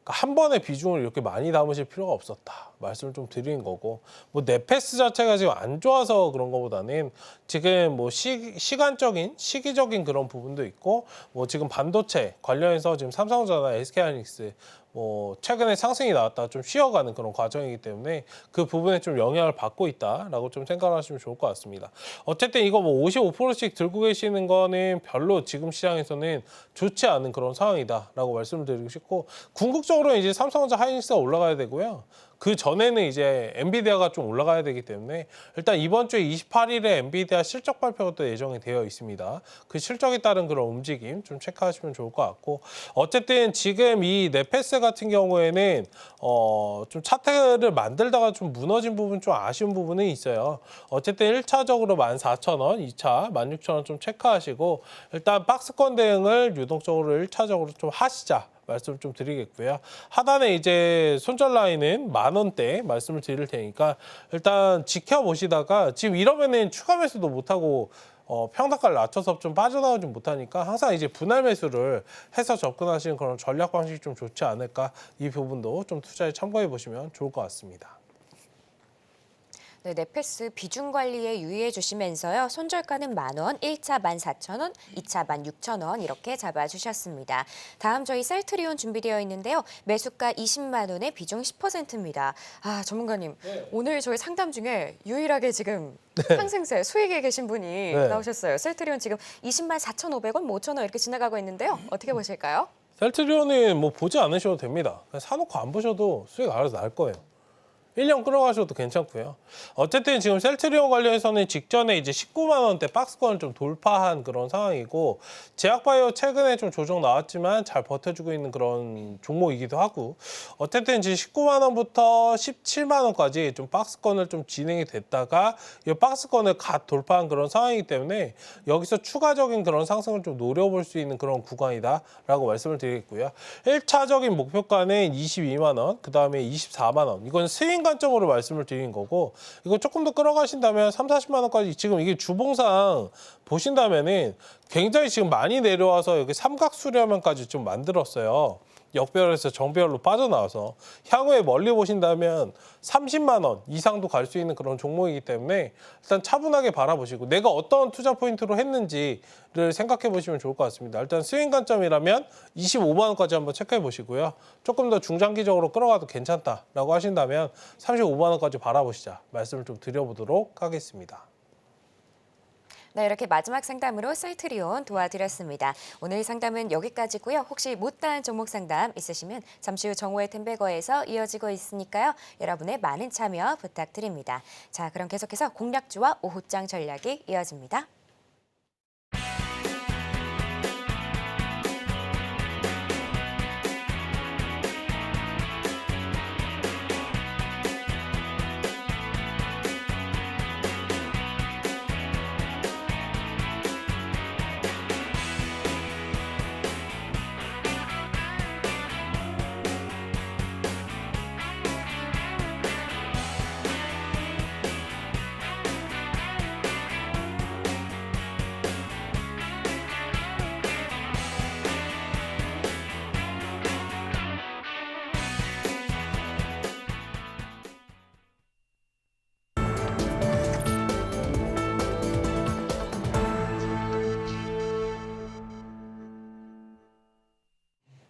그러니까 한 번에 비중을 이렇게 많이 담으실 필요가 없었다 말씀을 좀 드리는 거고, 뭐 네페스 자체가 지금 안 좋아서 그런 것보다는 지금 뭐 시간적인 시기적인 그런 부분도 있고, 뭐 지금 반도체 관련해서 지금 삼성전자, SK하이닉스 뭐 최근에 상승이 나왔다 좀 쉬어가는 그런 과정이기 때문에 그 부분에 좀 영향을 받고 있다라고 좀 생각하시면 좋을 것 같습니다. 어쨌든 이거 뭐 55%씩 들고 계시는 거는 별로 지금 시장에서는 좋지 않은 그런 상황이다라고 말씀을 드리고 싶고, 궁극적으로 이제 삼성전자, 하이닉스가 올라가야 되고요. 그 전에는 이제 엔비디아가 좀 올라가야 되기 때문에 일단 이번 주에 28일에 엔비디아 실적 발표가 또 예정이 되어 있습니다. 그 실적에 따른 그런 움직임 좀 체크하시면 좋을 것 같고, 어쨌든 지금 이 네페스 같은 경우에는 좀 차트를 만들다가 좀 무너진 부분, 좀 아쉬운 부분은 있어요. 어쨌든 1차적으로 14,000원, 2차 16,000원 좀 체크하시고 일단 박스권 대응을 유동적으로 1차적으로 좀 하시자 말씀을 좀 드리겠고요. 하단에 이제 손절 라인은 10,000원대 말씀을 드릴 테니까 일단 지켜보시다가, 지금 이러면은 추가 매수도 못하고 평단가를 낮춰서 좀 빠져나오지 못하니까 항상 이제 분할 매수를 해서 접근하시는 그런 전략 방식이 좀 좋지 않을까, 이 부분도 좀 투자에 참고해 보시면 좋을 것 같습니다. 네, 네페스 비중 관리에 유의해 주시면서요. 손절가는 10,000원, 1차 14,000원, 2차 16,000원 이렇게 잡아주셨습니다. 다음 저희 셀트리온 준비되어 있는데요. 매수가 20만 원에 비중 10%입니다. 전문가님, 네. 오늘 저희 상담 중에 유일하게 지금 상승세 수익에 계신 분이 나오셨어요. 셀트리온 지금 20만 4,500원, 5,000원 이렇게 지나가고 있는데요. 어떻게 보실까요? 셀트리온은 뭐 보지 않으셔도 됩니다. 그냥 사놓고 안 보셔도 수익 알아서 날 거예요. 1년 끌어가셔도 괜찮고요. 어쨌든 지금 셀트리온 관련해서는 직전에 이제 19만 원대 박스권을 좀 돌파한 그런 상황이고, 제약바이오 최근에 좀 조정 나왔지만 잘 버텨주고 있는 그런 종목이기도 하고, 어쨌든 지금 19만 원부터 17만 원까지 좀 박스권을 좀 진행이 됐다가 이 박스권을 갓 돌파한 그런 상황이기 때문에 여기서 추가적인 그런 상승을 좀 노려볼 수 있는 그런 구간이다라고 말씀을 드리겠고요. 1차적인 목표가는 22만 원, 그 다음에 24만 원. 이건 스윙 관점으로 말씀을 드린 거고, 이거 조금 더 끌어가신다면 3, 40만 원까지, 지금 이게 주봉상 보신다면은 굉장히 지금 많이 내려와서 여기 삼각 수렴형까지 좀 만들었어요. 역별에서 정별로 빠져나와서 향후에 멀리 보신다면 30만 원 이상도 갈 수 있는 그런 종목이기 때문에 일단 차분하게 바라보시고 내가 어떤 투자 포인트로 했는지를 생각해 보시면 좋을 것 같습니다. 일단 스윙 관점이라면 25만 원까지 한번 체크해 보시고요. 조금 더 중장기적으로 끌어가도 괜찮다라고 하신다면 35만 원까지 바라보시자 말씀을 좀 드려보도록 하겠습니다. 네, 이렇게 마지막 상담으로 셀트리온 도와드렸습니다. 오늘 상담은 여기까지고요. 혹시 못다한 종목 상담 있으시면 잠시 후 정오의 템베거에서 이어지고 있으니까요. 여러분의 많은 참여 부탁드립니다. 자, 그럼 계속해서 공략주와 오후장 전략이 이어집니다.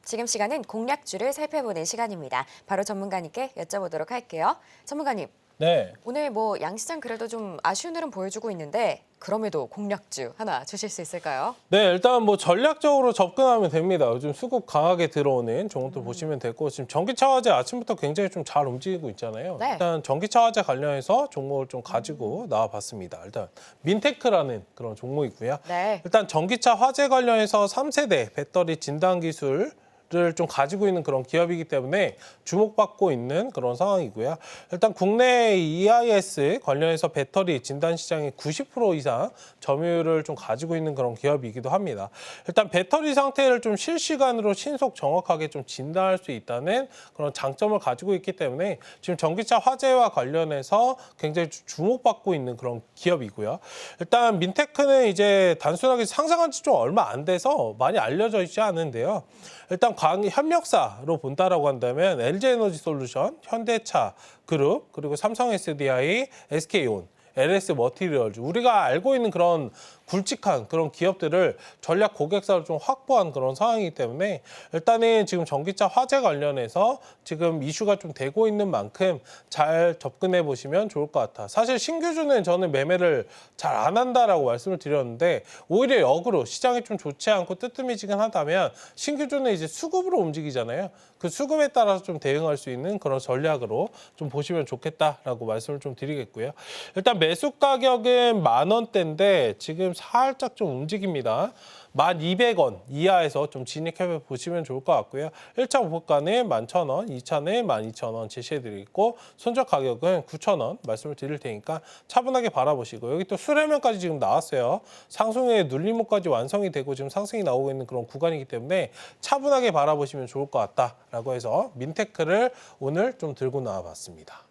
지금 시간은 공략주를 살펴보는 시간입니다. 바로 전문가님께 여쭤보도록 할게요. 전문가님, 네. 오늘 뭐 양시장 그래도 좀 아쉬운 흐름 보여주고 있는데 그럼에도 공략주 하나 주실 수 있을까요? 네, 일단 뭐 전략적으로 접근하면 됩니다. 요즘 수급 강하게 들어오는 종목들 보시면 되고 지금 전기차 화재 아침부터 굉장히 좀 잘 움직이고 있잖아요. 네. 일단 전기차 화재 관련해서 종목을 좀 가지고 나와봤습니다. 일단 민테크라는 그런 종목이고요. 네. 일단 전기차 화재 관련해서 3세대 배터리 진단 기술 를 좀 가지고 있는 그런 기업이기 때문에 주목받고 있는 그런 상황이고요. 일단 국내 EIS 관련해서 배터리 진단 시장의 90% 이상 점유율을 좀 가지고 있는 그런 기업이기도 합니다. 일단 배터리 상태를 좀 실시간으로 신속 정확하게 좀 진단할 수 있다는 그런 장점을 가지고 있기 때문에 지금 전기차 화재와 관련해서 굉장히 주목받고 있는 그런 기업이고요. 일단 민테크는 이제 단순하게 상장한 지 좀 얼마 안 돼서 많이 알려져 있지 않은데요. 일단 협력사로 본다라고 한다면 LG에너지솔루션, 현대차 그룹, 그리고 삼성 SDI, SK온, LS 머티리얼즈 우리가 알고 있는 그런 굵직한 그런 기업들을 전략 고객사를 좀 확보한 그런 상황이기 때문에 일단은 지금 전기차 화재 관련해서 지금 이슈가 좀 되고 있는 만큼 잘 접근해 보시면 좋을 것 같아. 사실 신규주는 저는 매매를 잘 안 한다라고 말씀을 드렸는데 오히려 역으로 시장이 좀 좋지 않고 뜨뜻미지근하다면 신규주는 이제 수급으로 움직이잖아요. 그 수급에 따라서 좀 대응할 수 있는 그런 전략으로 좀 보시면 좋겠다라고 말씀을 좀 드리겠고요. 일단 매수 가격은 10,000원대인데 지금 살짝 좀 움직입니다. 1,200원 이하에서 좀 진입해 보시면 좋을 것 같고요. 1차 목표가는 11,000원, 2차는 12,000원 제시해드리고 손절 가격은 9,000원 말씀을 드릴 테니까 차분하게 바라보시고 여기 또 수렴면까지 지금 나왔어요. 상승의 눌림목까지 완성이 되고 지금 상승이 나오고 있는 그런 구간이기 때문에 차분하게 바라보시면 좋을 것 같다라고 해서 민테크를 오늘 좀 들고 나와봤습니다.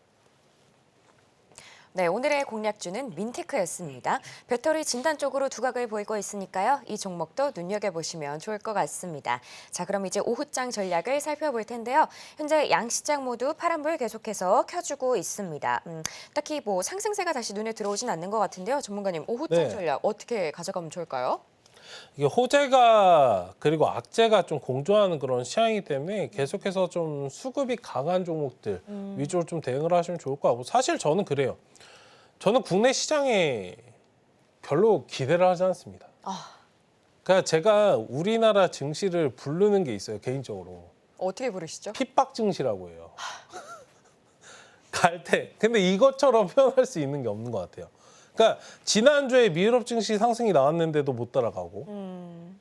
네, 오늘의 공략주는 민테크였습니다. 배터리 진단 쪽으로 두각을 보이고 있으니까요. 이 종목도 눈여겨보시면 좋을 것 같습니다. 자, 그럼 이제 오후장 전략을 살펴볼 텐데요. 현재 양시장 모두 파란불 계속해서 켜주고 있습니다. 딱히 뭐 상승세가 다시 눈에 들어오진 않는 것 같은데요. 전문가님, 오후장 네. 전략 어떻게 가져가면 좋을까요? 이게 호재가 그리고 악재가 좀 공존하는 그런 시장이기 때문에 계속해서 좀 수급이 강한 종목들 위주로 좀 대응을 하시면 좋을 것 같고 사실 저는 그래요. 저는 국내 시장에 별로 기대를 하지 않습니다. 그러니까 제가 우리나라 증시를 부르는 게 있어요, 개인적으로. 어떻게 부르시죠? 핍박 증시라고 해요. 갈 때. 근데 이것처럼 표현할 수 있는 게 없는 것 같아요. 그러니까 지난주에 미유럽 증시 상승이 나왔는데도 못 따라가고.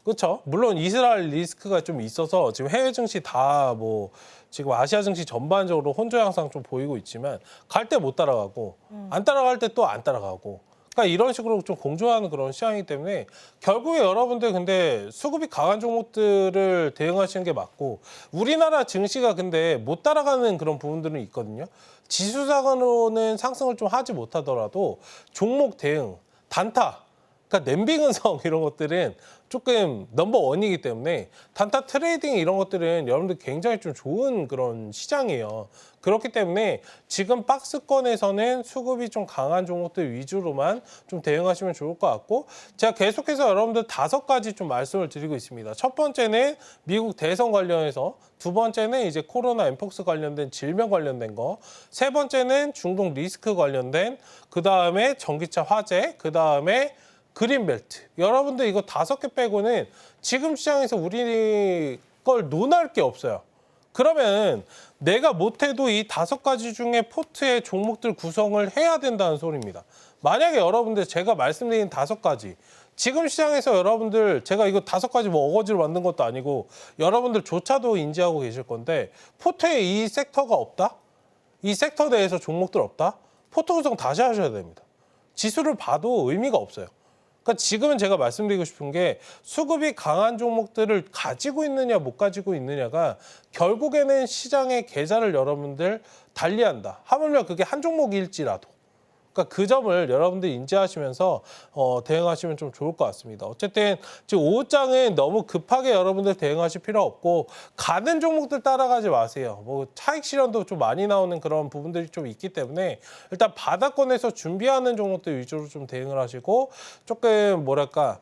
그렇죠? 물론 이스라엘 리스크가 좀 있어서 지금 해외 증시 다 뭐 지금 아시아 증시 전반적으로 혼조 양상 좀 보이고 있지만 갈 때 못 따라가고 안 따라갈 때 또 안 따라가고. 그러니까 이런 식으로 좀 공존하는 그런 시장이기 때문에 결국에 여러분들 근데 수급이 강한 종목들을 대응하시는 게 맞고 우리나라 증시가 근데 못 따라가는 그런 부분들은 있거든요. 지수상으로는 상승을 좀 하지 못하더라도 종목 대응, 단타, 그러니까 냄비근성 이런 것들은 조금 넘버원이기 때문에 단타 트레이딩 이런 것들은 여러분들 굉장히 좀 좋은 그런 시장이에요. 그렇기 때문에 지금 박스권에서는 수급이 좀 강한 종목들 위주로만 좀 대응하시면 좋을 것 같고 제가 계속해서 여러분들 5가지 좀 말씀을 드리고 있습니다. 첫 번째는 미국 대선 관련해서 두 번째는 이제 코로나 엠폭스 관련된 질병 관련된 거, 세 번째는 중동 리스크 관련된, 그 다음에 전기차 화재, 그 다음에 그린벨트. 여러분들 이거 5개 빼고는 지금 시장에서 우리 걸 논할 게 없어요. 그러면 내가 못해도 이 5가지 중에 포트의 종목들 구성을 해야 된다는 소리입니다. 만약에 여러분들 제가 말씀드린 5가지, 지금 시장에서 여러분들 제가 이거 5가지 뭐 어거지로 만든 것도 아니고 여러분들조차도 인지하고 계실 건데 포트에 이 섹터가 없다? 이 섹터 내에서 종목들 없다? 포트 구성 다시 하셔야 됩니다. 지수를 봐도 의미가 없어요. 그러니까 지금은 제가 말씀드리고 싶은 게 수급이 강한 종목들을 가지고 있느냐 못 가지고 있느냐가 결국에는 시장의 계좌를 여러분들 달리한다. 하물며 그게 한 종목일지라도. 그러니까 그 점을 여러분들 인지하시면서 대응하시면 좀 좋을 것 같습니다. 어쨌든 지금 오후장은 너무 급하게 여러분들 대응하실 필요 없고 가는 종목들 따라가지 마세요. 뭐 차익 실현도 좀 많이 나오는 그런 부분들이 좀 있기 때문에 일단 바닥권에서 준비하는 종목들 위주로 좀 대응을 하시고 조금 뭐랄까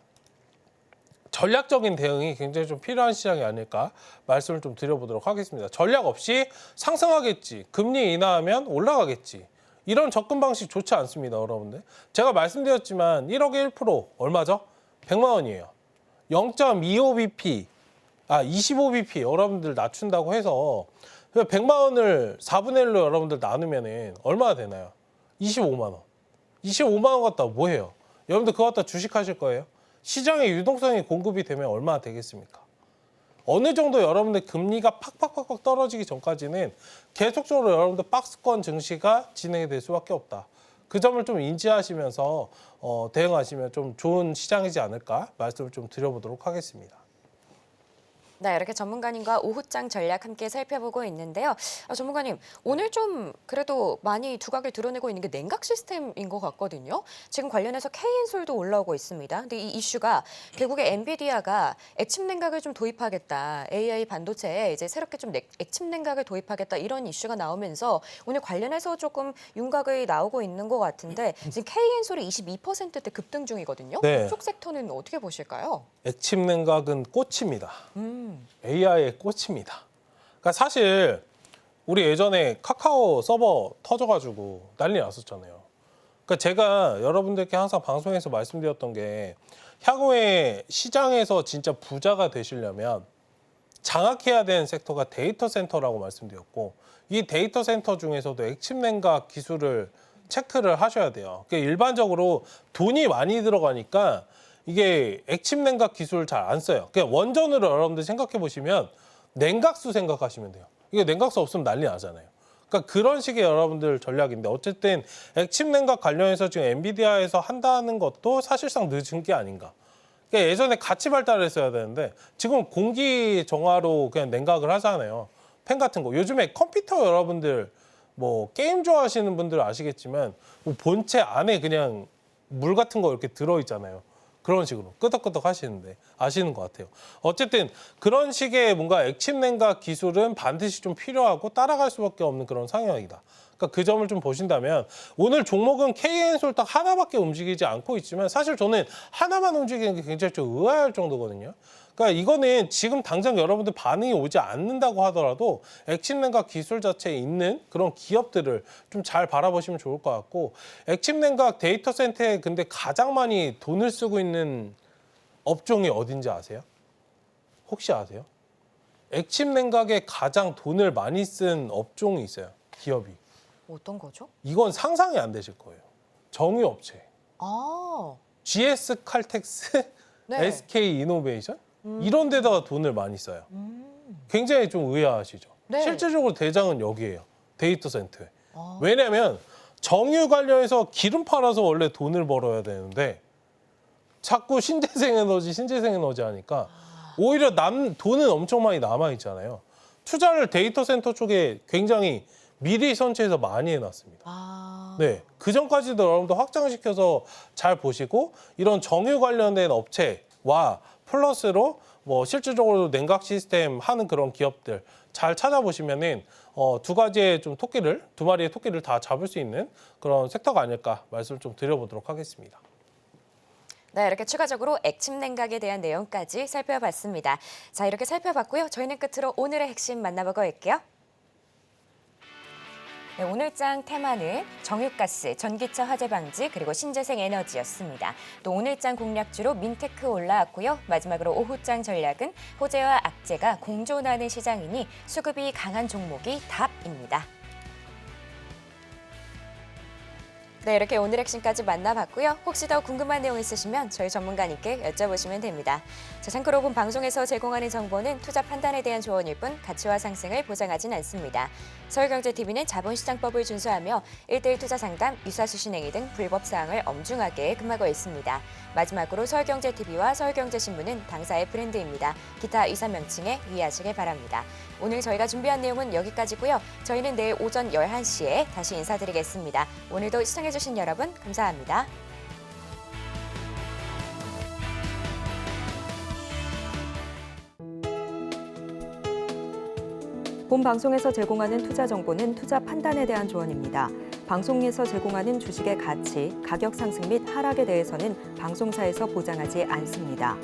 전략적인 대응이 굉장히 좀 필요한 시장이 아닐까 말씀을 좀 드려보도록 하겠습니다. 전략 없이 상승하겠지, 금리 인하하면 올라가겠지. 이런 접근 방식 좋지 않습니다, 여러분들. 제가 말씀드렸지만 1억에 1% 얼마죠? 100만 원이에요. 0.25bp, 25bp 여러분들 낮춘다고 해서 100만 원을 4분의 1로 여러분들 나누면은 얼마나 되나요? 25만 원. 25만 원 갖다 뭐 해요? 여러분들 그거 갖다 주식하실 거예요? 시장의 유동성이 공급이 되면 얼마나 되겠습니까? 어느 정도 여러분들 금리가 팍팍팍팍 떨어지기 전까지는 계속적으로 여러분들 박스권 증시가 진행이 될 수밖에 없다. 그 점을 좀 인지하시면서 대응하시면 좀 좋은 시장이지 않을까 말씀을 좀 드려보도록 하겠습니다. 네, 이렇게 전문가님과 오후장 전략 함께 살펴보고 있는데요. 전문가님, 오늘 좀 그래도 많이 두각을 드러내고 있는 게 냉각 시스템인 것 같거든요. 지금 관련해서 K엔솔도 올라오고 있습니다. 근데 이 이슈가 결국에 엔비디아가 액침 냉각을 좀 도입하겠다. AI 반도체에 이제 새롭게 좀 액침 냉각을 도입하겠다. 이런 이슈가 나오면서 오늘 관련해서 조금 윤곽이 나오고 있는 것 같은데 지금 K엔솔이 22%대 급등 중이거든요. 네. 이쪽 섹터는 어떻게 보실까요? 액침 냉각은 꽃입니다. AI의 꽃입니다. 그러니까 사실 우리 예전에 카카오 서버 터져가지고 난리 났었잖아요. 그러니까 제가 여러분들께 항상 방송에서 말씀드렸던 게 향후에 시장에서 진짜 부자가 되시려면 장악해야 되는 섹터가 데이터 센터라고 말씀드렸고 이 데이터 센터 중에서도 액침 냉각 기술을 체크를 하셔야 돼요. 그러니까 일반적으로 돈이 많이 들어가니까 이게 액침 냉각 기술을 잘 안 써요. 그냥 원전으로 여러분들 생각해 보시면 냉각수 생각하시면 돼요. 이게 냉각수 없으면 난리 나잖아요. 그러니까 그런 식의 여러분들 전략인데 어쨌든 액침 냉각 관련해서 지금 엔비디아에서 한다는 것도 사실상 늦은 게 아닌가. 그러니까 예전에 같이 발달을 했어야 되는데 지금 공기 정화로 그냥 냉각을 하잖아요. 팬 같은 거. 요즘에 컴퓨터 여러분들 뭐 게임 좋아하시는 분들 아시겠지만 뭐 본체 안에 그냥 물 같은 거 이렇게 들어있잖아요. 그런 식으로 끄덕끄덕 하시는데 아시는 것 같아요. 어쨌든 그런 식의 뭔가 액침 냉각 기술은 반드시 좀 필요하고 따라갈 수밖에 없는 그런 상황이다. 그러니까 그 점을 좀 보신다면 오늘 종목은 K엔솔 딱 하나밖에 움직이지 않고 있지만 사실 저는 하나만 움직이는 게 굉장히 좀 의아할 정도거든요. 그러니까 이거는 지금 당장 여러분들 반응이 오지 않는다고 하더라도 액침 냉각 기술 자체에 있는 그런 기업들을 좀 잘 바라보시면 좋을 것 같고 액침 냉각 데이터 센터에 근데 가장 많이 돈을 쓰고 있는 업종이 어딘지 아세요? 혹시 아세요? 액침 냉각에 가장 돈을 많이 쓴 업종이 있어요. 기업이. 어떤 거죠? 이건 상상이 안 되실 거예요. 정유업체. 아, GS 칼텍스, 네. SK 이노베이션 이런 데다가 돈을 많이 써요. 굉장히 좀 의아하시죠. 네. 실질적으로 대장은 여기예요. 데이터 센터에. 아. 왜냐하면 정유 관련해서 기름 팔아서 원래 돈을 벌어야 되는데 자꾸 신재생에너지 하니까 오히려 돈은 엄청 많이 남아 있잖아요. 투자를 데이터 센터 쪽에 굉장히 미리 선취해서 많이 해놨습니다. 아. 네, 그 전까지도 여러분들 확장시켜서 잘 보시고 이런 정유 관련된 업체와 플러스로 뭐 실질적으로 냉각 시스템 하는 그런 기업들 잘 찾아보시면은 두 가지의 좀 두 마리의 토끼를 다 잡을 수 있는 그런 섹터가 아닐까 말씀을 좀 드려보도록 하겠습니다. 네, 이렇게 추가적으로 액침 냉각에 대한 내용까지 살펴봤습니다. 자, 이렇게 살펴봤고요. 저희는 끝으로 오늘의 핵심 만나보고 올게요. 네, 오늘장 테마는 정유가스, 전기차 화재 방지, 그리고 신재생 에너지였습니다. 또 오늘장 공략주로 민테크 올라왔고요. 마지막으로 오후장 전략은 호재와 악재가 공존하는 시장이니 수급이 강한 종목이 답입니다. 네, 이렇게 오늘 핵심까지 만나봤고요. 혹시 더 궁금한 내용 있으시면 저희 전문가님께 여쭤보시면 됩니다. 자, 참고로 본 방송에서 제공하는 정보는 투자 판단에 대한 조언일 뿐 가치와 상승을 보장하진 않습니다. 서울경제TV는 자본시장법을 준수하며 1:1 투자 상담, 유사수신행위 등 불법 사항을 엄중하게 금하고 있습니다. 마지막으로 서울경제TV와 서울경제신문은 당사의 브랜드입니다. 기타 이사 명칭에 유의하시길 바랍니다. 오늘 저희가 준비한 내용은 여기까지고요. 저희는 내일 오전 11시에 다시 인사드리겠습니다. 오늘도 시청해주신 여러분 감사합니다. 본 방송에서 제공하는 투자 정보는 투자 판단에 대한 조언입니다. 방송에서 제공하는 주식의 가치, 가격 상승 및 하락에 대해서는 방송사에서 보장하지 않습니다.